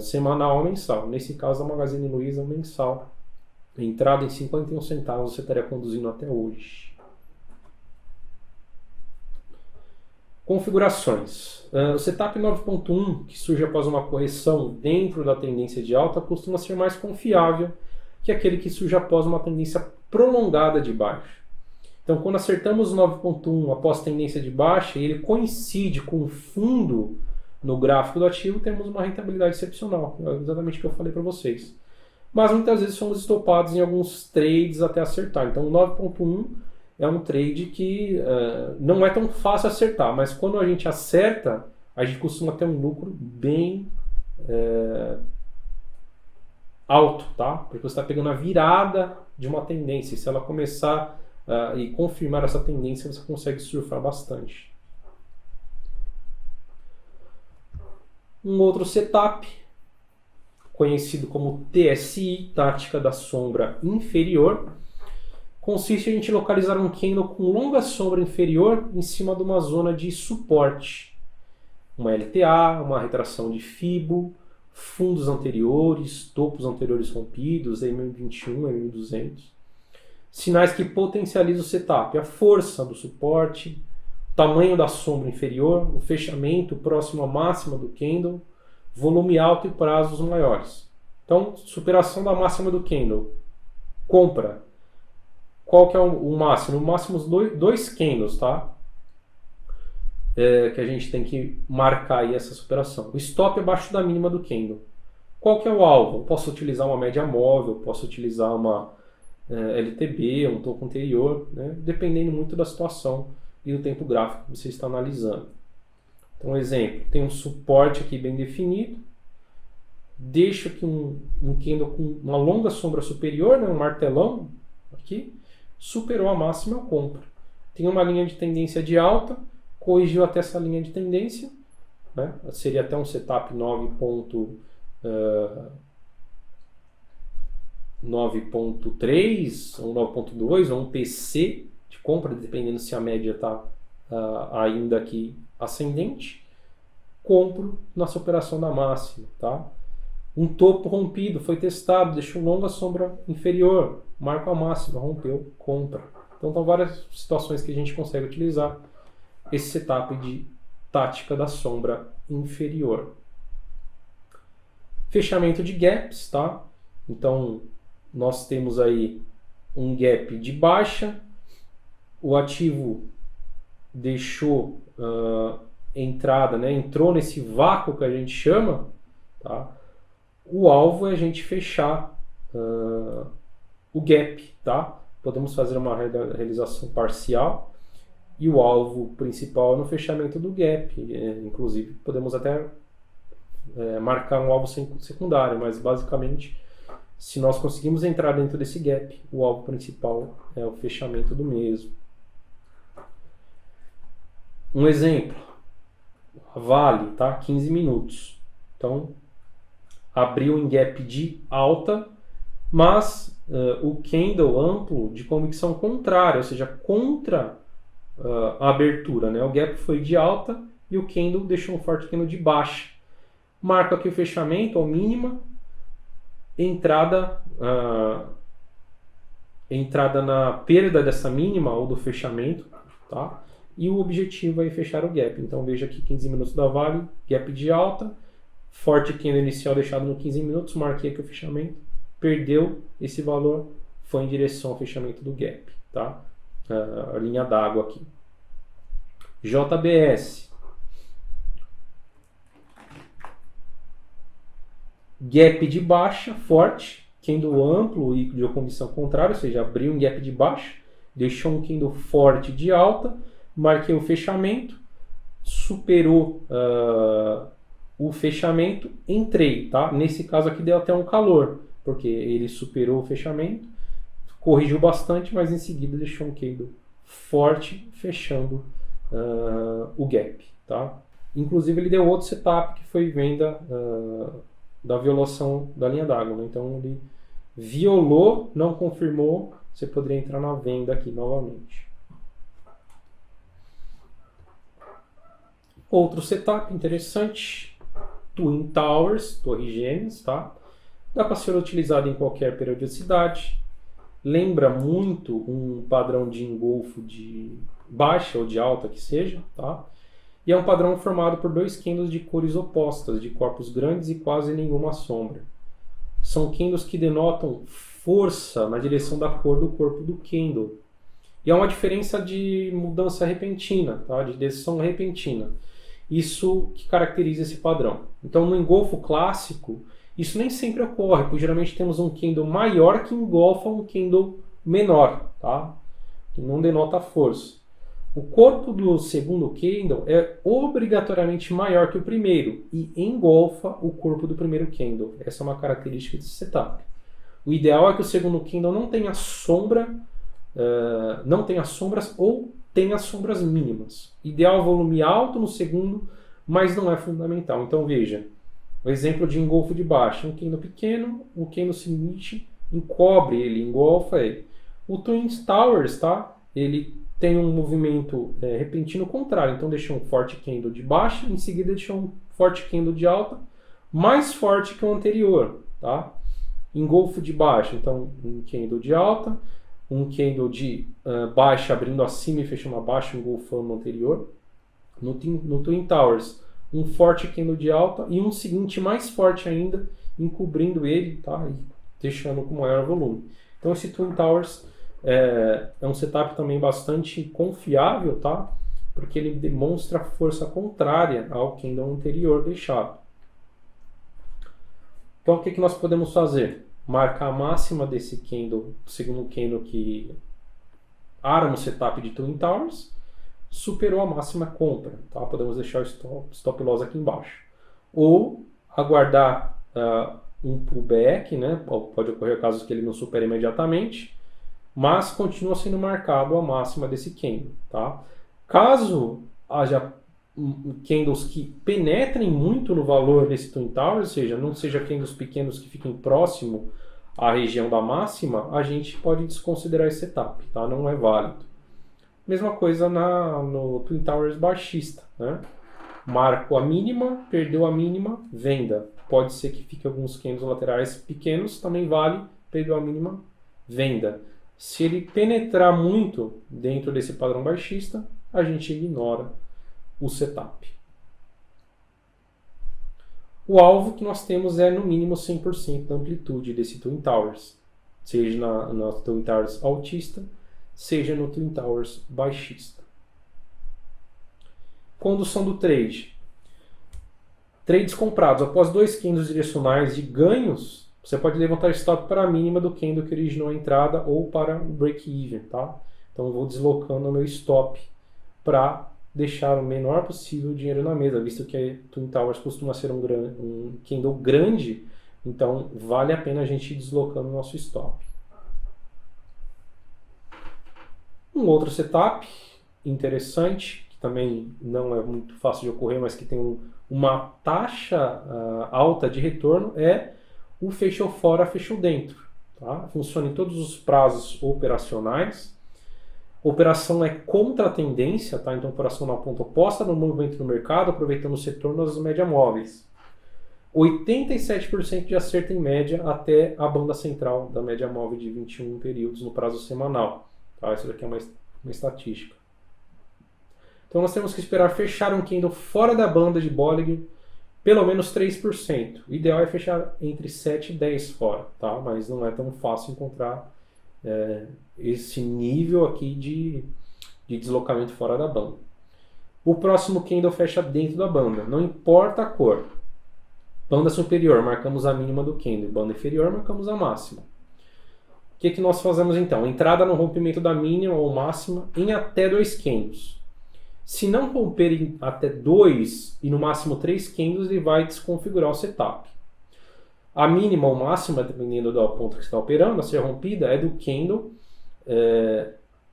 semanal ou mensal. Nesse caso, a Magazine Luiza mensal, entrada em 51 centavos, você estaria conduzindo até hoje. Configurações. O setup 9.1, que surge após uma correção dentro da tendência de alta, costuma ser mais confiável que aquele que surge após uma tendência prolongada de baixa. Então, quando acertamos o 9.1 após tendência de baixa e ele coincide com o fundo no gráfico do ativo, temos uma rentabilidade excepcional. É exatamente o que eu falei para vocês. Mas muitas vezes somos estopados em alguns trades até acertar. Então, o 9.1 é um trade que não é tão fácil acertar, mas quando a gente acerta, a gente costuma ter um lucro bem alto, tá? Porque você está pegando a virada de uma tendência. E se ela começar e confirmar essa tendência, você consegue surfar bastante. Um outro setup, conhecido como TSI, tática da sombra inferior, consiste em a gente localizar um candle com longa sombra inferior em cima de uma zona de suporte. Uma LTA, uma retração de Fibo, fundos anteriores, topos anteriores rompidos, M21, M200. Sinais que potencializam o setup, a força do suporte, o tamanho da sombra inferior, o fechamento próximo à máxima do candle, volume alto e prazos maiores. Então, superação da máxima do candle. Compra. Qual que é o máximo? O máximo os dois candles, tá? Que a gente tem que marcar aí essa superação. O stop é abaixo da mínima do candle. Qual que é o alvo? Eu posso utilizar uma média móvel, posso utilizar uma LTB, um topo anterior, né? Dependendo muito da situação e do tempo gráfico que você está analisando. Então, exemplo, tem um suporte aqui bem definido, deixo aqui um candle com uma longa sombra superior, né? Um martelão aqui, superou a máxima, eu compro. Tem uma linha de tendência de alta, corrigiu até essa linha de tendência, né? Seria até um setup 9.3 ou 9.2 ou um PC de compra, dependendo se a média está ainda aqui ascendente, compro na superação da máxima, tá? Um topo rompido, foi testado, deixou longa sombra inferior, marco a máxima, rompeu, compra. Então são várias situações que a gente consegue utilizar esse setup de tática da sombra inferior. Fechamento de gaps, tá? Então nós temos aí um gap de baixa, o ativo deixou entrada, né? Entrou nesse vácuo que a gente chama, tá? O alvo é a gente fechar o gap, tá? Podemos fazer uma realização parcial e o alvo principal é no fechamento do gap. Inclusive podemos até marcar um alvo secundário, mas basicamente, se nós conseguimos entrar dentro desse gap, o alvo principal é o fechamento do mesmo. Um exemplo, Vale, tá? 15 minutos. Então, abriu em gap de alta, mas o candle amplo de convicção contrária, ou seja, contra a abertura, né? O gap foi de alta e o candle deixou um forte candle de baixa. Marco aqui o fechamento ao mínima, entrada na perda dessa mínima ou do fechamento, tá? E o objetivo é fechar o gap. Então veja aqui 15 minutos da Vale, gap de alta, forte candle inicial deixado no 15 minutos, marquei aqui o fechamento, perdeu esse valor, foi em direção ao fechamento do gap, tá? A linha d'água aqui. JBS. Gap de baixa, forte, candle amplo e de condição contrária, ou seja, abriu um gap de baixa, deixou um candle forte de alta, marquei o fechamento, superou o fechamento, entrei, tá? Nesse caso aqui deu até um calor, porque ele superou o fechamento, corrigiu bastante, mas em seguida deixou um candle forte, fechando o gap, tá? Inclusive ele deu outro setup que foi venda da violação da linha d'água, né? Então ele violou, não confirmou, você poderia entrar na venda aqui novamente. Outro setup interessante, Twin Towers, torres gêmeas, tá? Dá para ser utilizado em qualquer periodicidade, lembra muito um padrão de engolfo de baixa ou de alta que seja, tá? E é um padrão formado por dois candles de cores opostas, de corpos grandes e quase nenhuma sombra. São candles que denotam força na direção da cor do corpo do candle. E há uma diferença de mudança repentina, tá? De decisão repentina. Isso que caracteriza esse padrão. Então, no engolfo clássico, isso nem sempre ocorre, porque geralmente temos um candle maior que engolfa um candle menor, tá? Que não denota força. O corpo do segundo candle é obrigatoriamente maior que o primeiro e engolfa o corpo do primeiro candle. Essa é uma característica desse setup. O ideal é que o segundo candle não tenha sombra, não tenha sombras ou tenha sombras mínimas. Ideal volume alto no segundo, mas não é fundamental. Então veja, o exemplo de engolfo de baixo, um candle pequeno, o candle seguinte encobre ele, engolfa ele. O Twin Towers, tá? Ele tem um movimento repentino contrário, então deixou um forte candle de baixa, em seguida deixou um forte candle de alta, mais forte que o anterior, tá? Engolfo de baixa, então um candle de alta, um candle de baixa abrindo acima e fechando abaixo, engolfando no anterior. No Twin Towers, um forte candle de alta e um seguinte mais forte ainda, encobrindo ele, tá? E deixando com maior volume. Então esse Twin Towers é um setup também bastante confiável, tá? Porque ele demonstra força contrária ao candle anterior deixado. Então o que nós podemos fazer? Marcar a máxima desse candle, segundo candle que arma o setup de Twin Towers, superou a máxima compra, tá? Podemos deixar o stop loss aqui embaixo. Ou aguardar um pullback, né? Pode ocorrer casos que ele não supere imediatamente, mas continua sendo marcado a máxima desse candle, tá? Caso haja candles que penetrem muito no valor desse Twin Towers, ou seja, não seja candles pequenos que fiquem próximo à região da máxima, a gente pode desconsiderar esse setup, tá? Não é válido. Mesma coisa no Twin Towers baixista, né? Marco a mínima, perdeu a mínima, venda. Pode ser que fique alguns candles laterais pequenos, também vale, perdeu a mínima, venda. Se ele penetrar muito dentro desse padrão baixista, a gente ignora o setup. O alvo que nós temos é no mínimo 100% da amplitude desse Twin Towers, seja na Twin Towers altista, seja no Twin Towers baixista. Condução do trade. Trades comprados após 2 candles direcionais de ganhos, você pode levantar stop para a mínima do candle que originou a entrada ou para o break-even, tá? Então eu vou deslocando o meu stop para deixar o menor possível dinheiro na mesa, visto que a Twin Towers costuma ser um candle grande, então vale a pena a gente ir deslocando o nosso stop. Um outro setup interessante, que também não é muito fácil de ocorrer, mas que tem uma taxa alta de retorno, é o fechou fora, fechou dentro. Tá? Funciona em todos os prazos operacionais. Operação é contra a tendência, tá? Então operação na ponta oposta no movimento do mercado, aproveitando os retornos das médias móveis. 87% de acerto em média até a banda central da média móvel de 21 períodos no prazo semanal. Tá? Isso daqui é uma estatística. Então nós temos que esperar fechar um candle fora da banda de Bollinger pelo menos 3%. O ideal é fechar entre 7 e 10 fora, tá? Mas não é tão fácil encontrar esse nível aqui de deslocamento fora da banda. O próximo candle fecha dentro da banda, não importa a cor. Banda superior, marcamos a mínima do candle. Banda inferior, marcamos a máxima. O que nós fazemos então? Entrada no rompimento da mínima ou máxima em até 2 candles. Se não romper em até 2 e no máximo 3 candles, ele vai desconfigurar o setup. A mínima ou máxima, dependendo do ponto que está operando, a ser rompida, é do candle,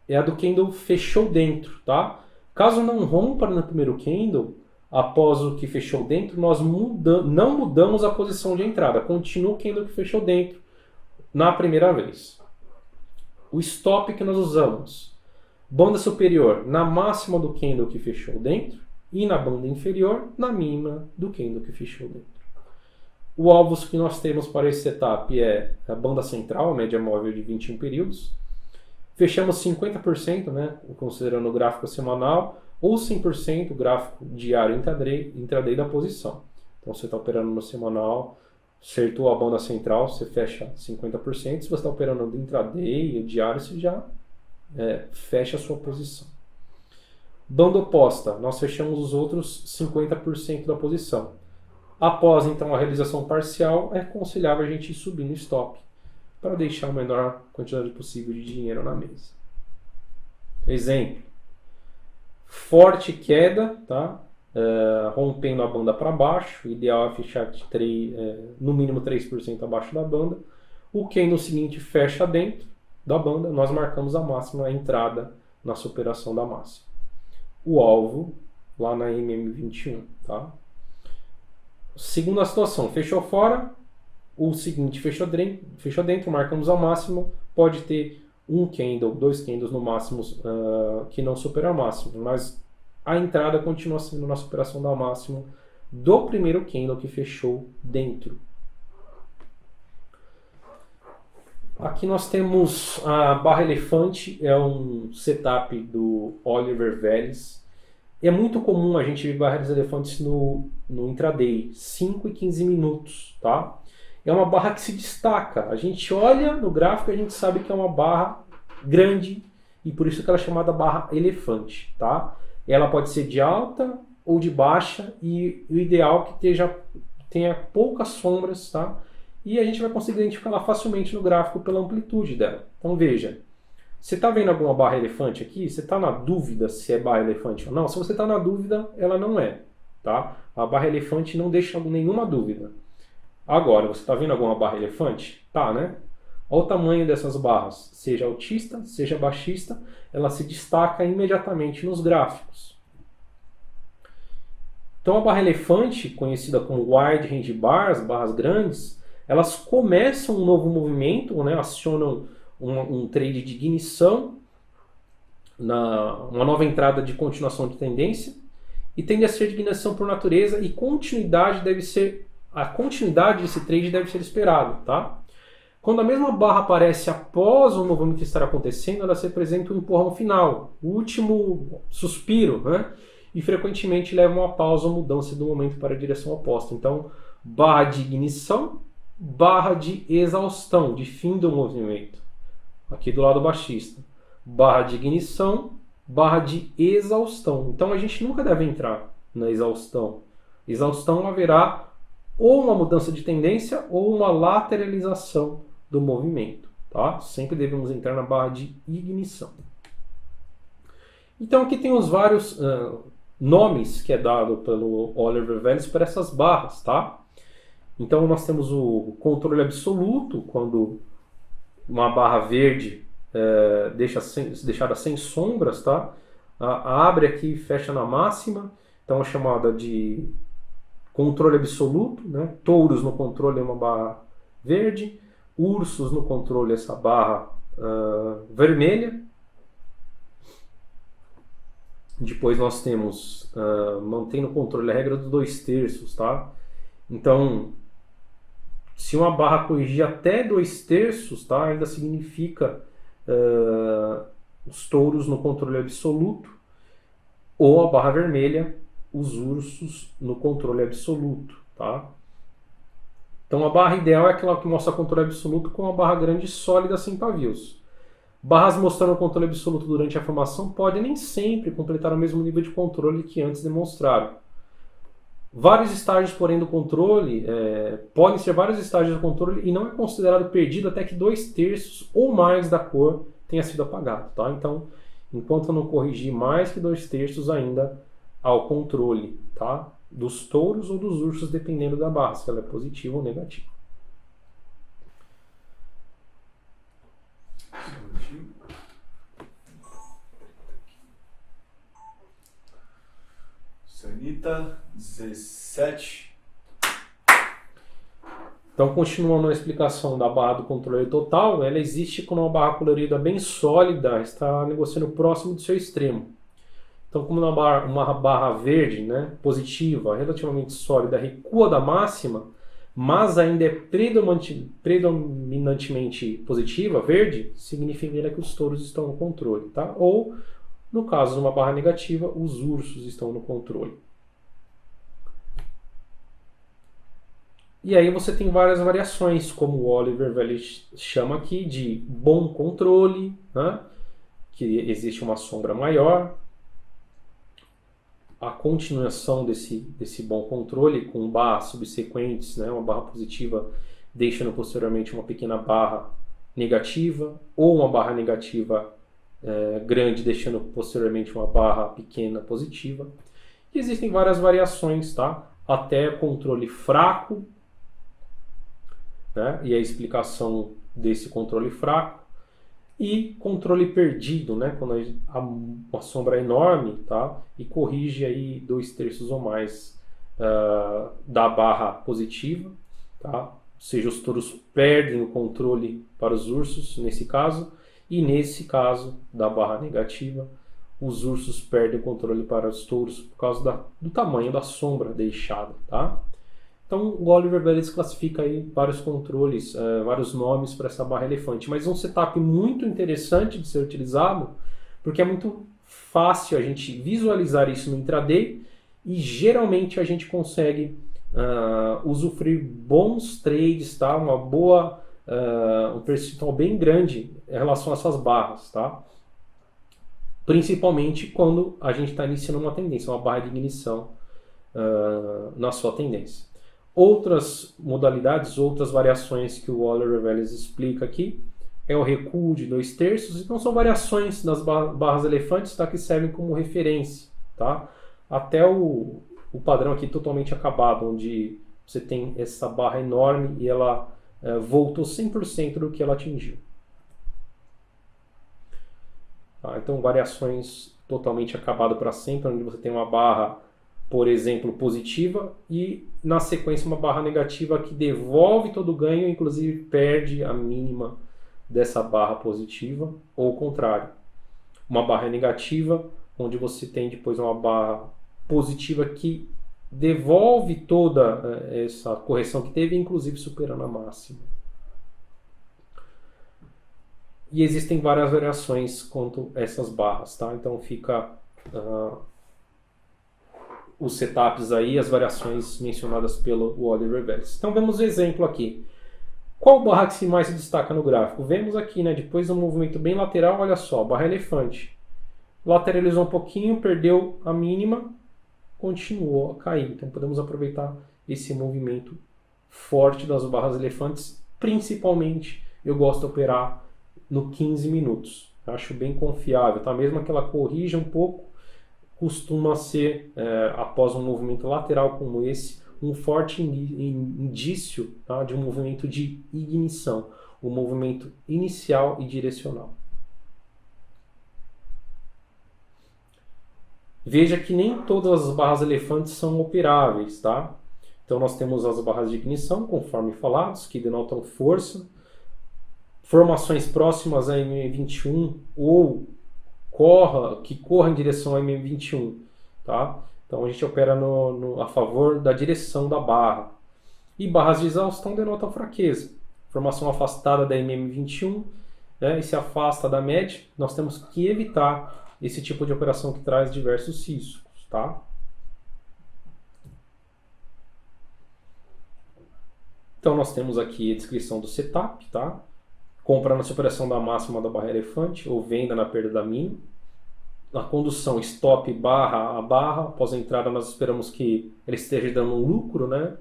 a do candle fechou dentro, tá? Caso não rompa no primeiro candle, após o que fechou dentro, nós não mudamos a posição de entrada, continua o candle que fechou dentro na primeira vez. O stop que nós usamos, banda superior na máxima do candle que fechou dentro e na banda inferior na mínima do candle que fechou dentro. O alvo que nós temos para esse setup é a banda central, a média móvel de 21 períodos. Fechamos 50%, né, considerando o gráfico semanal, ou 100% o gráfico diário intraday da posição. Então você está operando no semanal, acertou a banda central, você fecha 50%. Se você está operando no intraday e diário, você já fecha a sua posição. Banda oposta, nós fechamos os outros 50% da posição. Após então a realização parcial, é aconselhável a gente ir subindo o stop para deixar a menor quantidade possível de dinheiro na mesa. Exemplo: forte queda, tá? Rompendo a banda para baixo, o ideal é fechar no mínimo 3% abaixo da banda. O candle seguinte fecha dentro da banda, nós marcamos a máxima, a entrada na superação da máxima. O alvo lá na MM21, tá? Segunda situação, fechou fora, o seguinte fechou dentro, marcamos a máxima, pode ter um candle, 2 candles no máximo que não supera a máxima, mas a entrada continua sendo na superação da máxima do primeiro candle que fechou dentro. Aqui nós temos a barra elefante, é um setup do Oliver Vélez. É muito comum a gente ver barras elefantes no intraday, 5 e 15 minutos, tá? É uma barra que se destaca. A gente olha no gráfico e a gente sabe que é uma barra grande e por isso que ela é chamada barra elefante, tá? Ela pode ser de alta ou de baixa e o ideal é que tenha poucas sombras, tá? E a gente vai conseguir identificar ela facilmente no gráfico pela amplitude dela. Então veja, você está vendo alguma barra elefante aqui? Você está na dúvida se é barra elefante ou não? Se você está na dúvida, ela não é, tá? A barra elefante não deixa nenhuma dúvida. Agora, você está vendo alguma barra elefante? Tá, né? Olha o tamanho dessas barras, seja altista, seja baixista, ela se destaca imediatamente nos gráficos. Então a barra elefante, conhecida como wide range bars, barras grandes, elas começam um novo movimento, né? Acionam um trade de ignição, uma nova entrada de continuação de tendência, e tende a ser de ignição por natureza, e a continuidade desse trade deve ser esperado, tá? Quando a mesma barra aparece após o movimento estar acontecendo, ela se apresenta um empurrão final, o último suspiro, né? E frequentemente leva uma pausa ou mudança do momento para a direção oposta. Então, barra de ignição, barra de exaustão, de fim do movimento. Aqui do lado baixista. Barra de ignição, barra de exaustão. Então a gente nunca deve entrar na exaustão. Exaustão haverá ou uma mudança de tendência ou uma lateralização do movimento, tá? Sempre devemos entrar na barra de ignição. Então aqui tem os vários nomes que é dado pelo Oliver Vélez para essas barras, tá? Então nós temos o controle absoluto, quando uma barra verde deixada sem sombras, tá? Abre aqui e fecha na máxima, então é chamada de controle absoluto, né? Touros no controle é uma barra verde, ursos no controle essa barra vermelha. Depois nós temos mantém no controle a regra dos 2/3, tá? Então, se uma barra corrigir até 2/3, tá? Ainda significa os touros no controle absoluto, ou a barra vermelha, os ursos no controle absoluto, tá? Então a barra ideal é aquela que mostra controle absoluto com uma barra grande sólida sem pavios. Barras mostrando controle absoluto durante a formação podem nem sempre completar o mesmo nível de controle que antes demonstraram. Vários estágios, porém, do controle, podem ser vários estágios do controle e não é considerado perdido até que 2/3 ou mais da cor tenha sido apagado, tá? Então, enquanto eu não corrigir mais que 2/3 ainda ao controle, tá? Dos touros ou dos ursos, dependendo da barra, se ela é positiva ou negativa. Sanita 17. Então, continuando a explicação da barra do controle total, ela existe quando uma barra colorida bem sólida está negociando próximo do seu extremo. Então, como uma barra verde, né, positiva, relativamente sólida, recua da máxima, mas ainda é predominantemente positiva, verde, significa que os touros estão no controle, tá? Ou, no caso de uma barra negativa, os ursos estão no controle. E aí você tem várias variações, como o Oliver Vélez chama aqui de bom controle, né? Que existe uma sombra maior. A continuação desse bom controle com barras subsequentes, né? Uma barra positiva deixando posteriormente uma pequena barra negativa, ou uma barra negativa grande, deixando posteriormente uma barra pequena positiva. E existem várias variações, tá? Até controle fraco, né? E a explicação desse controle fraco. E controle perdido, né? Quando uma sombra é enorme, tá? E corrige aí 2/3 ou mais da barra positiva, tá? Ou seja, os touros perdem o controle para os ursos, nesse caso. E nesse caso da barra negativa, os ursos perdem o controle para os touros por causa do tamanho da sombra deixada, tá? Então o Oliver Velez classifica aí vários controles, vários nomes para essa barra elefante, mas um setup muito interessante de ser utilizado, porque é muito fácil a gente visualizar isso no intraday e geralmente a gente consegue usufruir bons trades, tá? Um percentual bem grande em relação a essas barras, tá? Principalmente quando a gente está iniciando uma tendência, uma barra de ignição na sua tendência. Outras modalidades, outras variações que o Oliver Velez explica aqui é o recuo de 2/3, então são variações das barras elefantes, tá, que servem como referência, tá? Até o padrão aqui totalmente acabado, onde você tem essa barra enorme e ela voltou 100% do que ela atingiu. Tá? Então variações totalmente acabado para sempre, onde você tem uma barra, por exemplo, positiva e na sequência uma barra negativa que devolve todo o ganho, inclusive perde a mínima dessa barra positiva, ou o contrário. Uma barra negativa, onde você tem depois uma barra positiva que devolve toda essa correção que teve, inclusive superando a máxima. E existem várias variações quanto a essas barras, tá? Então fica os setups aí, as variações mencionadas pelo Oliver Velez. Então vemos o exemplo aqui. Qual barra que mais se destaca no gráfico? Vemos aqui, né, depois de um movimento bem lateral, olha só, barra elefante. Lateralizou um pouquinho, perdeu a mínima, continuou a cair. Então podemos aproveitar esse movimento forte das barras elefantes. Principalmente eu gosto de operar no 15 minutos. Eu acho bem confiável, tá? Mesmo que ela corrija um pouco, costuma ser, após um movimento lateral como esse, um forte indício, tá, de um movimento de ignição, um movimento inicial e direcional. Veja que nem todas as barras elefantes são operáveis, tá? Então nós temos as barras de ignição, conforme falados, que denotam força, formações próximas a MM21 ou que corra em direção a MM21, tá? Então a gente opera a favor da direção da barra. E barras de exaustão denotam fraqueza. Formação afastada da MM21, né, e se afasta da média, nós temos que evitar esse tipo de operação que traz diversos riscos, tá? Então nós temos aqui a descrição do setup, tá? Compra na superação da máxima da barra elefante ou venda na perda da mínima. Na condução stop barra a barra, após a entrada nós esperamos que ele esteja dando um lucro, né?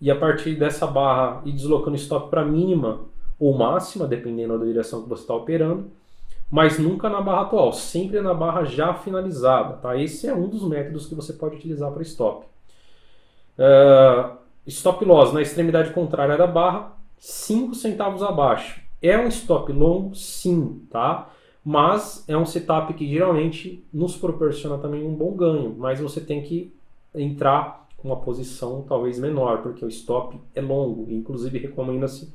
E a partir dessa barra ir deslocando stop para mínima ou máxima, dependendo da direção que você está operando, mas nunca na barra atual, sempre na barra já finalizada, tá? Esse é um dos métodos que você pode utilizar para stop. Stop loss na extremidade contrária da barra, 5 centavos abaixo. É um stop long? Sim, tá? Mas é um setup que geralmente nos proporciona também um bom ganho, mas você tem que entrar com uma posição talvez menor, porque o stop é longo, inclusive recomenda-se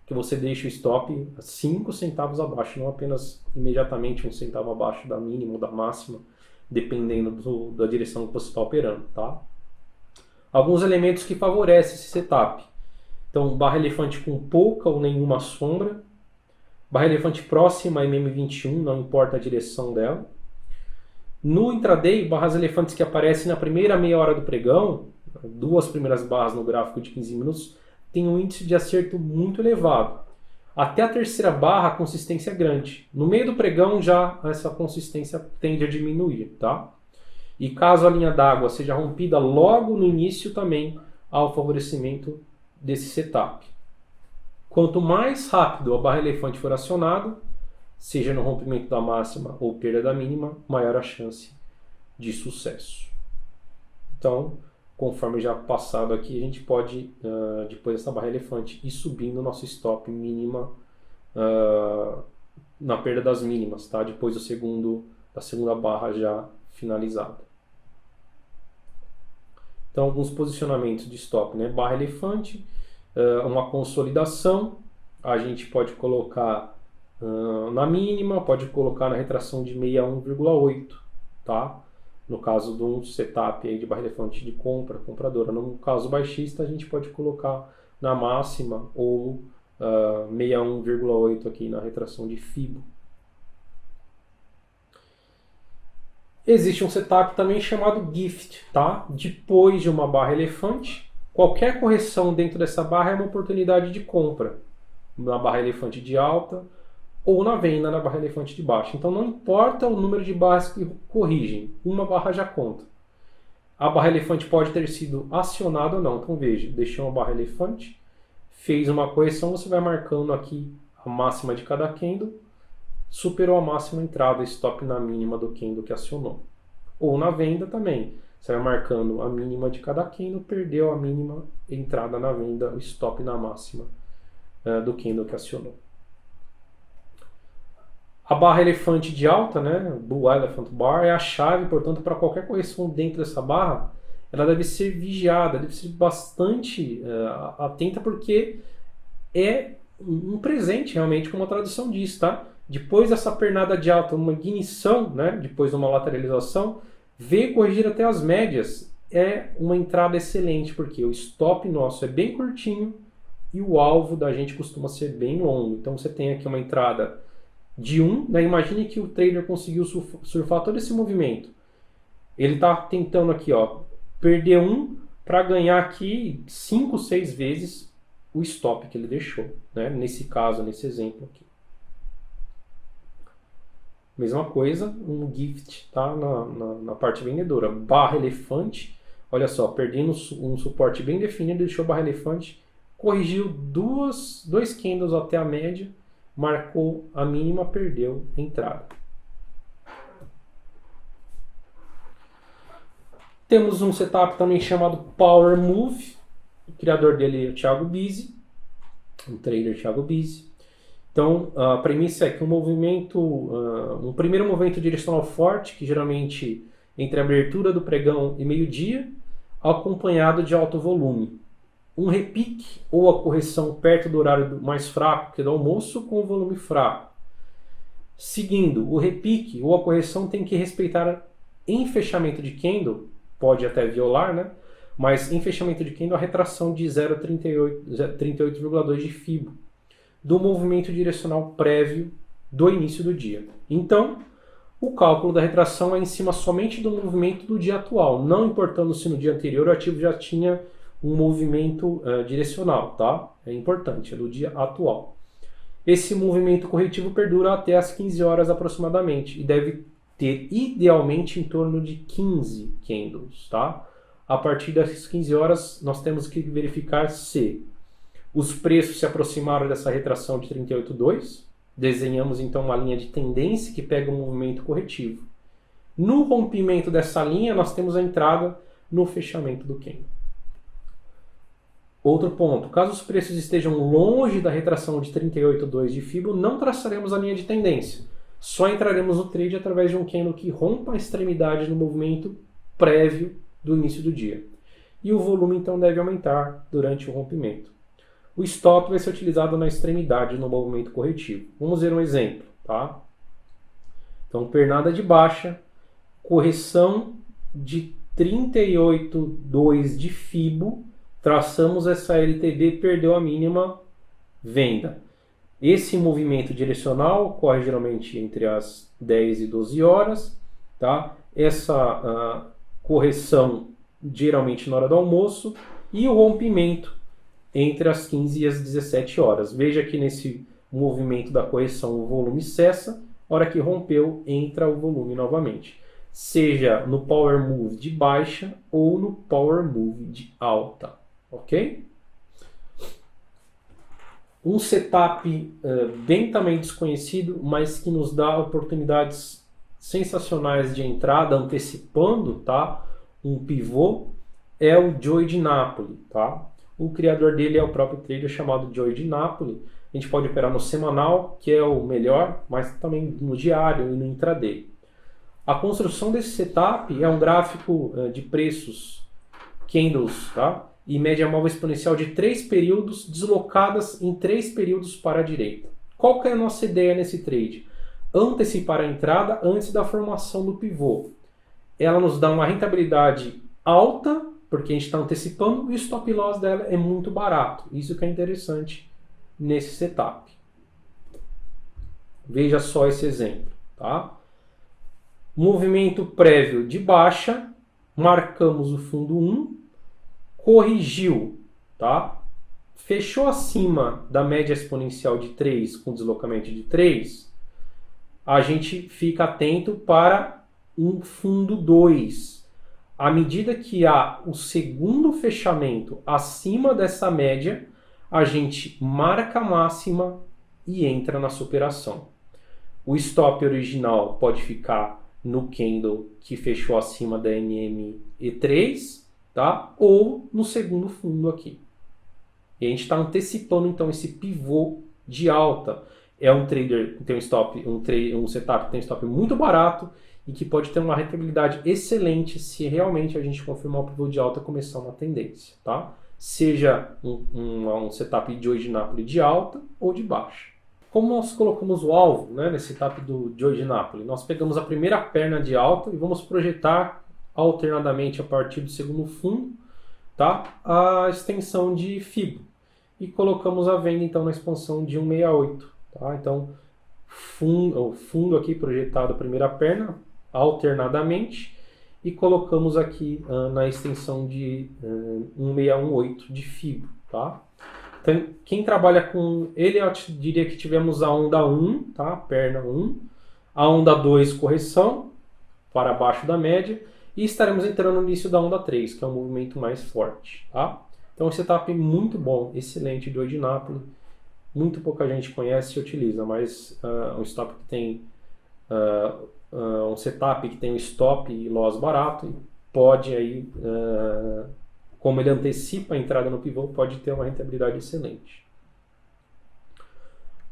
que você deixe o stop 5 centavos abaixo, não apenas imediatamente 1 centavo abaixo da mínima ou da máxima, dependendo da direção que você está operando, tá? Alguns elementos que favorecem esse setup. Então, barra elefante com pouca ou nenhuma sombra, barra elefante próxima a MM21, não importa a direção dela. No intraday, barras elefantes que aparecem na primeira meia hora do pregão, 2 primeiras barras no gráfico de 15 minutos, tem um índice de acerto muito elevado. Até a terceira barra, a consistência é grande. No meio do pregão, já essa consistência tende a diminuir, tá? E caso a linha d'água seja rompida logo no início, também há o favorecimento desse setup. Quanto mais rápido a barra elefante for acionada, seja no rompimento da máxima ou perda da mínima, maior a chance de sucesso. Então, conforme já passado aqui, a gente pode, depois dessa barra elefante, ir subindo o nosso stop mínima na perda das mínimas, tá? Depois da segunda barra já finalizada. Então, alguns posicionamentos de stop, né? Barra elefante, uma consolidação, a gente pode colocar na mínima, pode colocar na retração de 61,8, tá? No caso de um setup aí de barra elefante de compradora. No caso baixista, a gente pode colocar na máxima ou 61,8 aqui na retração de Fibo. Existe um setup também chamado Gift, tá? Depois de uma barra elefante, qualquer correção dentro dessa barra é uma oportunidade de compra. Na barra elefante de alta ou na venda na barra elefante de baixa. Então não importa o número de barras que corrigem, uma barra já conta. A barra elefante pode ter sido acionada ou não. Então veja, deixei uma barra elefante, fez uma correção, você vai marcando aqui a máxima de cada candle, superou a máxima entrada, stop na mínima do candle que acionou. Ou na venda também, você vai marcando a mínima de cada candle, perdeu a mínima entrada na venda, o stop na máxima do candle que acionou. A barra elefante de alta, né, Bull Elephant Bar, é a chave, portanto, para qualquer correção dentro dessa barra, ela deve ser vigiada, deve ser bastante atenta, porque é um presente realmente, como a tradução diz, tá? Depois dessa pernada de alta, uma ignição, né, depois de uma lateralização, veio corrigir até as médias, é uma entrada excelente, porque o stop nosso é bem curtinho e o alvo da gente costuma ser bem longo. Então você tem aqui uma entrada de 1, né? Imagine que o trader conseguiu surfar todo esse movimento. Ele está tentando aqui, ó, perder 1 para ganhar aqui 5, 6 vezes o stop que ele deixou, né? Nesse caso, nesse exemplo aqui. Mesma coisa, um gift, tá? Na parte vendedora. Barra elefante, olha só, perdendo um suporte bem definido, deixou barra elefante, corrigiu dois candles até a média, marcou a mínima, perdeu a entrada. Temos um setup também chamado Power Move. O criador dele é o Thiago Bizzi, um trader Thiago Bizzi. Então, a premissa é que um primeiro movimento direcional forte, que geralmente entre a abertura do pregão e meio-dia, acompanhado de alto volume. Um repique ou a correção perto do horário mais fraco, que é do almoço, com volume fraco. Seguindo, o repique ou a correção tem que respeitar em fechamento de candle, pode até violar, né? Mas em fechamento de candle a retração de 0,38,2 de Fibo, do movimento direcional prévio do início do dia. Então, o cálculo da retração é em cima somente do movimento do dia atual, não importando se no dia anterior o ativo já tinha um movimento direcional, tá? É importante, é do dia atual. Esse movimento corretivo perdura até as 15 horas aproximadamente e deve ter idealmente em torno de 15 candles, tá? A partir das 15 horas nós temos que verificar se os preços se aproximaram dessa retração de 38,2. Desenhamos então uma linha de tendência que pega um movimento corretivo. No rompimento dessa linha nós temos a entrada no fechamento do candle. Outro ponto, caso os preços estejam longe da retração de 38,2 de Fibo, não traçaremos a linha de tendência. Só entraremos no trade através de um candle que rompa a extremidade no movimento prévio do início do dia. E o volume então deve aumentar durante o rompimento. O stop vai ser utilizado na extremidade no movimento corretivo. Vamos ver um exemplo, tá? Então, pernada de baixa, correção de 38,2 de Fibo, traçamos essa LTB, perdeu a mínima, venda. Esse movimento direcional ocorre geralmente entre as 10 e 12 horas, tá? Essa correção geralmente na hora do almoço e o rompimento entre as 15 e as 17 horas. Veja que nesse movimento da correção o volume cessa, a hora que rompeu entra o volume novamente. Seja no Power Move de baixa ou no Power Move de alta. Ok? Um setup bem também desconhecido, mas que nos dá oportunidades sensacionais de entrada, antecipando, tá? Um pivô, é o Joey de Napoli, tá? O criador dele é o próprio trader chamado Joey de Napoli. A gente pode operar no semanal, que é o melhor, mas também no diário e no intraday. A construção desse setup é um gráfico de preços, candles, tá? E média móvel exponencial de 3 períodos deslocadas em 3 períodos para a direita. Qual que é a nossa ideia nesse trade? Antecipar a entrada antes da formação do pivô. Ela nos dá uma rentabilidade alta, porque a gente está antecipando, e o stop loss dela é muito barato. Isso que é interessante nesse setup. Veja só esse exemplo, tá? Movimento prévio de baixa, marcamos o fundo 1, corrigiu, tá? Fechou acima da média exponencial de 3 com deslocamento de 3, a gente fica atento para um fundo 2. À medida que há o segundo fechamento acima dessa média, a gente marca a máxima e entra na superação. O stop original pode ficar no candle que fechou acima da NME3, tá? Ou no segundo fundo aqui. E a gente está antecipando então esse pivô de alta. É um trader que tem um setup que tem um stop muito barato e que pode ter uma rentabilidade excelente se realmente a gente confirmar o pivô de alta e começar uma tendência, tá? Seja um setup de Joey de Napoli de alta ou de baixa. Como nós colocamos o alvo, né, nesse setup do Joey de Napoli? Nós pegamos a primeira perna de alta e vamos projetar alternadamente a partir do segundo fundo, tá, a extensão de FIBO. E colocamos a venda então na expansão de 168. Tá? Então, o fundo aqui projetado a primeira perna alternadamente e colocamos aqui na extensão de 1618 de FIBO. Tá? Então, quem trabalha com ele, eu diria que tivemos a onda 1, tá? Perna 1, a onda 2 correção para baixo da média e estaremos entrando no início da onda 3, que é um movimento mais forte. Tá? Então, esse setup muito bom, excelente, Joey de Napoli. Muito pouca gente conhece e utiliza, mas um stop que tem um setup que tem um stop e loss barato, pode aí, como ele antecipa a entrada no pivô, pode ter uma rentabilidade excelente.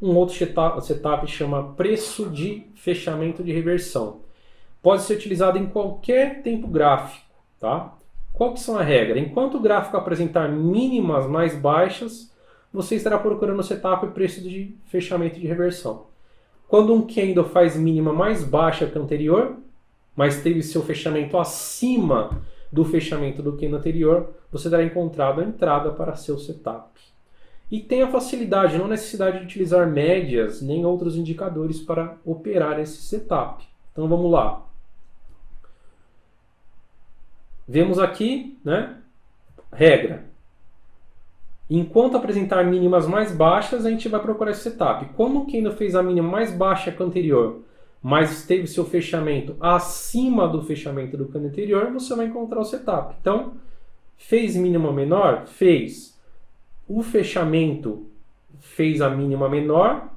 Um outro setup chama preço de fechamento de reversão. Pode ser utilizado em qualquer tempo gráfico, tá? Qual que são a regra? Enquanto o gráfico apresentar mínimas mais baixas, você estará procurando o setup e preço de fechamento de reversão. Quando um candle faz mínima mais baixa que o anterior, mas teve seu fechamento acima do fechamento do candle anterior, você terá encontrado a entrada para seu setup. E tem a facilidade, não necessidade de utilizar médias nem outros indicadores para operar esse setup. Então vamos lá. Vemos aqui, né? Regra. Enquanto apresentar mínimas mais baixas, a gente vai procurar esse setup. Quando o candle fez a mínima mais baixa que a anterior, mas teve seu fechamento acima do fechamento do candle anterior, você vai encontrar o setup. Então, fez mínima menor? Fez. O fechamento fez a mínima menor,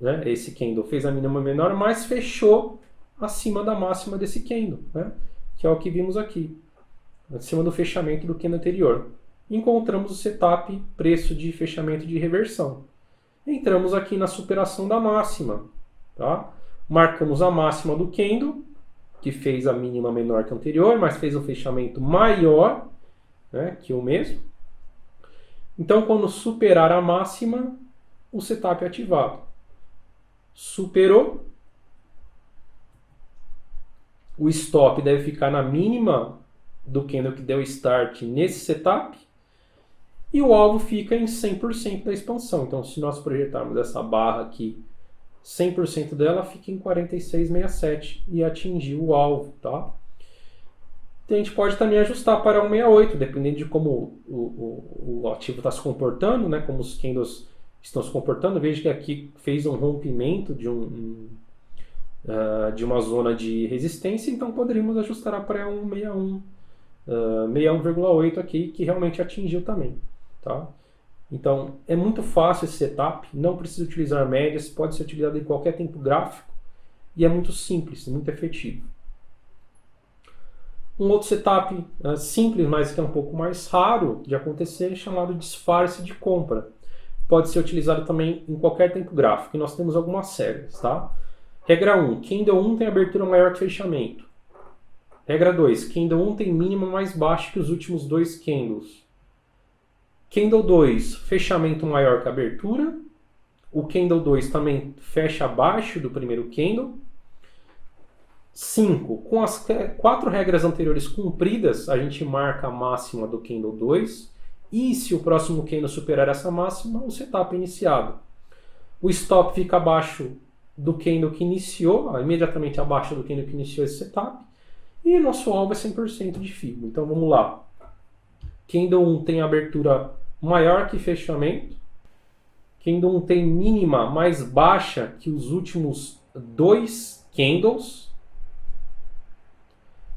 né? Esse candle fez a mínima menor, mas fechou acima da máxima desse candle, né? Que é o que vimos aqui, acima do fechamento do candle anterior. Encontramos o setup preço de fechamento de reversão. Entramos aqui na superação da máxima, tá? Marcamos a máxima do candle, que fez a mínima menor que a anterior, mas fez um fechamento maior, né, que o mesmo. Então, quando superar a máxima, o setup é ativado. Superou, o stop deve ficar na mínima do candle que deu start nesse setup, e o alvo fica em 100% da expansão. Então, se nós projetarmos essa barra aqui, 100% dela fica em 46,67 e atingir o alvo, tá? Então, a gente pode também ajustar para 168, dependendo de como o ativo está se comportando, né? Como os candles estão se comportando. Veja que aqui fez um rompimento de uma zona de resistência, então poderíamos ajustar para 161, 61,8 aqui, que realmente atingiu também. Tá? Então, é muito fácil esse setup, não precisa utilizar médias, pode ser utilizado em qualquer tempo gráfico e é muito simples, muito efetivo. Um outro setup simples, mas que é um pouco mais raro de acontecer, é chamado disfarce de compra. Pode ser utilizado também em qualquer tempo gráfico, e nós temos algumas regras, tá? Regra 1, candle 1 tem abertura maior que fechamento. Regra 2, candle 1 tem mínimo mais baixo que os últimos dois candles. Candle 2, fechamento maior que abertura. O candle 2 também fecha abaixo do primeiro candle. 5. Com as 4 regras anteriores cumpridas, a gente marca a máxima do candle 2. E se o próximo candle superar essa máxima, o setup é iniciado. O stop fica abaixo do candle que iniciou, imediatamente abaixo do candle que iniciou esse setup. E nosso alvo é 100% de FIBO. Então vamos lá. Candle 1 tem abertura maior que fechamento. Candle 1 tem mínima mais baixa que os últimos dois candles.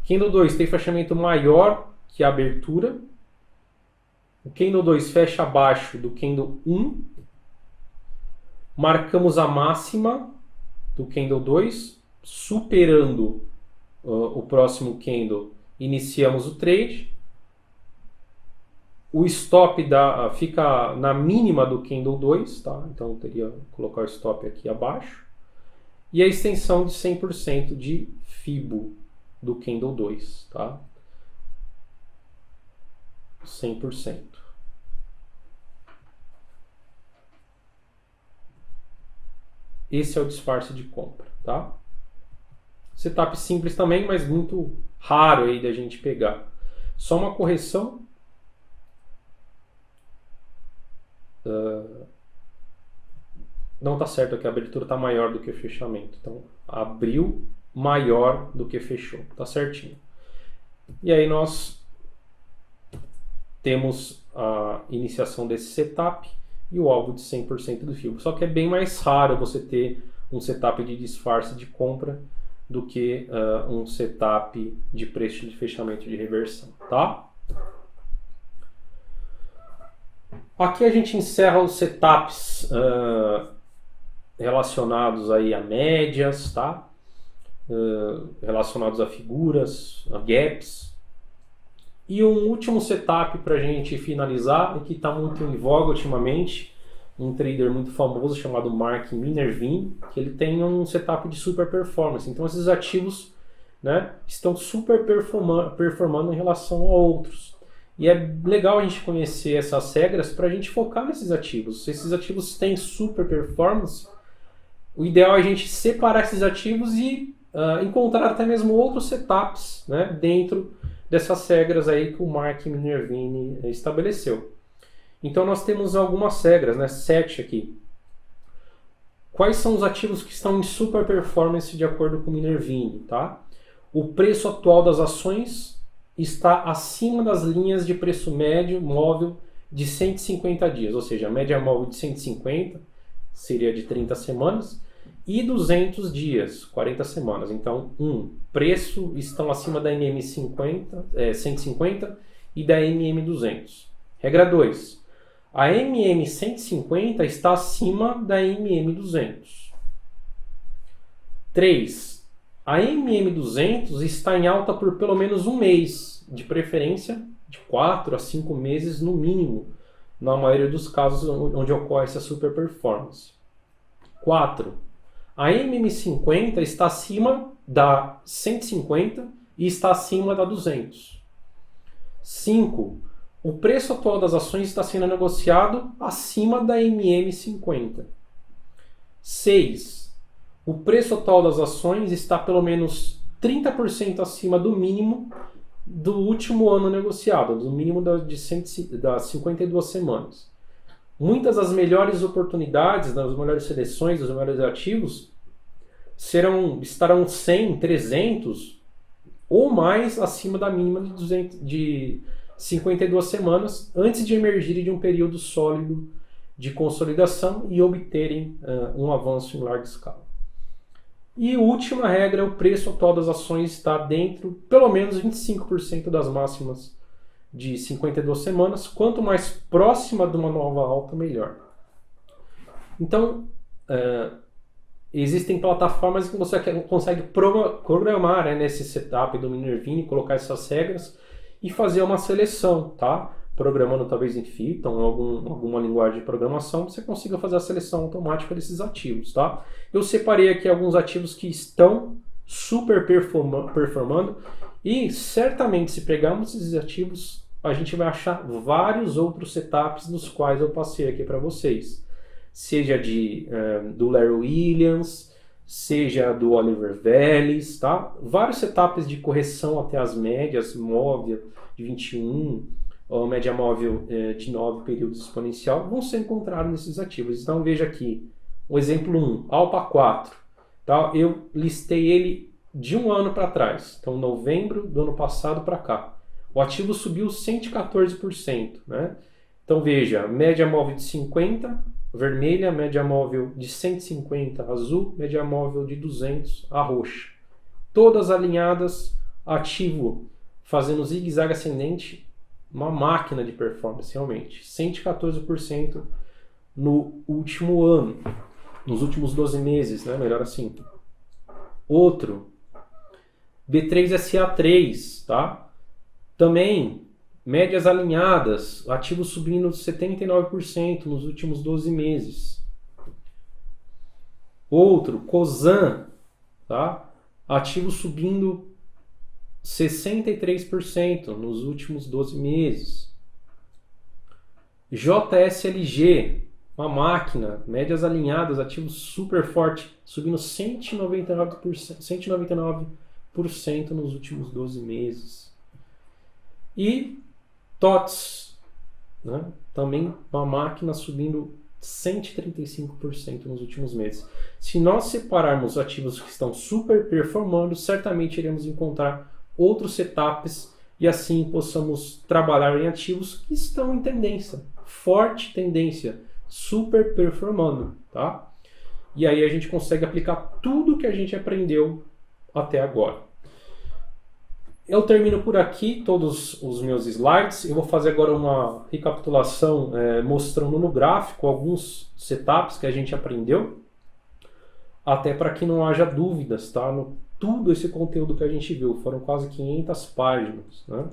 Candle 2 tem fechamento maior que a abertura. O Candle 2 fecha abaixo do Candle 1. Marcamos a máxima do Candle 2, superando o próximo candle, iniciamos o trade. O stop fica na mínima do Candle 2, tá? Então eu teria que colocar o stop aqui abaixo. E a extensão de 100% de FIBO do Candle 2, tá? 100%. Esse é o disfarce de compra, tá? Setup simples também, mas muito raro aí da gente pegar. Só uma correção. Não está certo aqui, a abertura está maior do que o fechamento. Então, abriu maior do que fechou. Tá certinho. E aí nós temos a iniciação desse setup e o alvo de 100% do FIBO. Só que é bem mais raro você ter um setup de disfarce de compra do que um setup de preço de fechamento de reversão, tá? Aqui a gente encerra os setups relacionados aí a médias, tá? Relacionados a figuras, a gaps. E um último setup para a gente finalizar, e que está muito em voga ultimamente, um trader muito famoso chamado Mark Minervini, que ele tem um setup de super performance. Então esses ativos, né, estão super performando em relação a outros. E é legal a gente conhecer essas regras para a gente focar nesses ativos. Se esses ativos têm super performance, o ideal é a gente separar esses ativos e encontrar até mesmo outros setups, né, dentro dessas regras aí que o Mark Minervini estabeleceu. Então nós temos algumas regras, né, 7 aqui. Quais são os ativos que estão em super performance de acordo com o Minervini, tá? O preço atual das ações está acima das linhas de preço médio móvel de 150 dias, ou seja, a média móvel de 150 seria de 30 semanas e 200 dias, 40 semanas. Então, preço estão acima da MM50, 150 e da MM200. Regra 2. A MM150 está acima da MM200. 3. A MM200 está em alta por pelo menos um mês, de preferência de 4 a 5 meses no mínimo, na maioria dos casos onde ocorre essa super performance. 4. A MM50 está acima da 150 e está acima da 200. 5. O preço atual das ações está sendo negociado acima da MM50. 6. O preço atual das ações está pelo menos 30% acima do mínimo do último ano negociado, do mínimo das 52 semanas. Muitas das melhores oportunidades, das melhores seleções, dos melhores ativos estarão 100, 300 ou mais acima da mínima de 52 semanas antes de emergirem de um período sólido de consolidação e obterem um avanço em larga escala. E a última regra é o preço atual das ações está dentro pelo menos 25% das máximas de 52 semanas. Quanto mais próxima de uma nova alta, melhor. Então, existem plataformas que você consegue programar, né, nesse setup do Minervini, colocar essas regras e fazer uma seleção, tá? Programando talvez em Python, alguma linguagem de programação, você consiga fazer a seleção automática desses ativos, tá? Eu separei aqui alguns ativos que estão super performando e certamente se pegarmos esses ativos, a gente vai achar vários outros setups nos quais eu passei aqui para vocês. Seja do Larry Williams, seja do Oliver Vélez, tá? Vários setups de correção até as médias, móvel de 21, ou média móvel de 9 períodos exponencial, vão ser encontrados nesses ativos. Então veja aqui, o exemplo 1, Alpa 4. Tá? Eu listei ele de um ano para trás, então novembro do ano passado para cá. O ativo subiu 114%. Né? Então veja, média móvel de 50, vermelha, média móvel de 150, azul, média móvel de 200, a roxa. Todas alinhadas, ativo fazendo zigue-zague ascendente, uma máquina de performance realmente. 114% no último ano, nos últimos 12 meses, né? Melhor assim. Outro, B3SA3, tá? Também médias alinhadas, ativo subindo 79% nos últimos 12 meses. Outro, Cosan, tá? Ativo subindo 63% nos últimos 12 meses. JSLG, uma máquina, médias alinhadas, ativo super forte, subindo 199% nos últimos 12 meses. E TOTS, né? Também uma máquina subindo 135% nos últimos meses. Se nós separarmos ativos que estão super performando, certamente iremos encontrar outros setups e assim possamos trabalhar em ativos que estão em tendência, forte tendência, super performando, tá? E aí a gente consegue aplicar tudo que a gente aprendeu até agora. Eu termino por aqui todos os meus slides. Eu vou fazer agora uma recapitulação mostrando no gráfico alguns setups que a gente aprendeu, até para que não haja dúvidas, tá? Tudo esse conteúdo que a gente viu, foram quase 500 páginas, né?